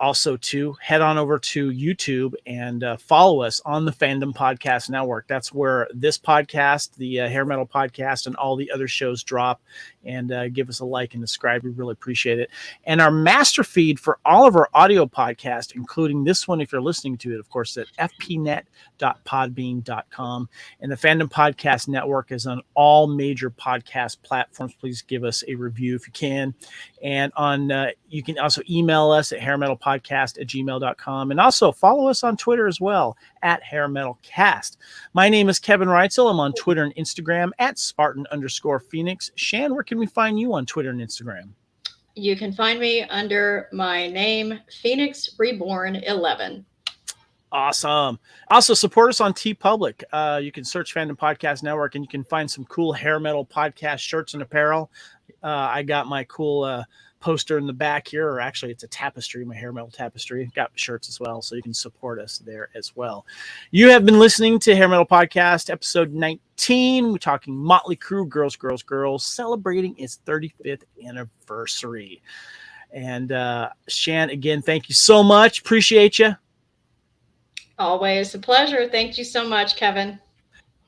also to head on over to YouTube and follow us on the Fandom Podcast Network. That's where this podcast, the Hair Metal Podcast, and all the other shows drop. And give us a like and subscribe. We really appreciate it. And our master feed for all of our audio podcasts, including this one, if you're listening to it, of course, at fpnet.podbean.com. And the Fandom Podcast Network is on all major podcast platforms. Please give us a review if you can. And on you can also email us at hairmetalpodcast@gmail.com. And also follow us on Twitter as well, at hairmetalcast. My name is Kevin Reitzel. I'm on Twitter and Instagram at Spartan_Phoenix. Shan, where can we find you on Twitter and Instagram?
You can find me under my name, Phoenix Reborn 11.
Awesome. Also, support us on TeePublic. You can search Fandom Podcast Network, and you can find some cool hair metal podcast shirts and apparel. I got my cool poster in the back here, or actually it's a tapestry, my hair metal tapestry. Got shirts as well, so you can support us there as well. You have been listening to Hair Metal Podcast, episode 19. We're talking Mötley Crüe, Girls, celebrating its 35th anniversary. And Shan, again, thank you so much. Appreciate you.
Always a pleasure. Thank you so much, Kevin.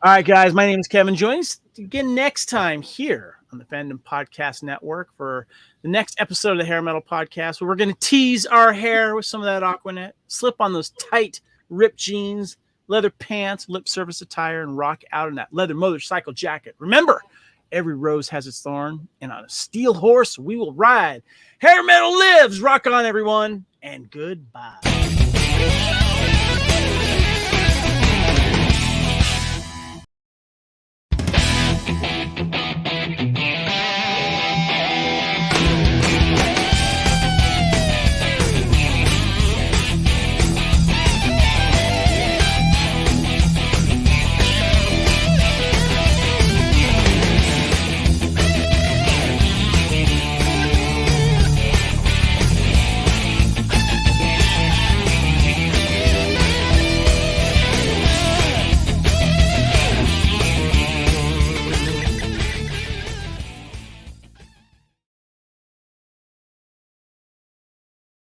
All right, guys, my name is Kevin. Join us again next time here on the Fandom Podcast Network for the next episode of the Hair Metal Podcast, where we're going to tease our hair with some of that Aquanet, slip on those tight, ripped jeans, leather pants, lip service attire, and rock out in that leather motorcycle jacket. Remember, every rose has its thorn, and on a steel horse we will ride. Hair Metal lives! Rock on, everyone, and goodbye.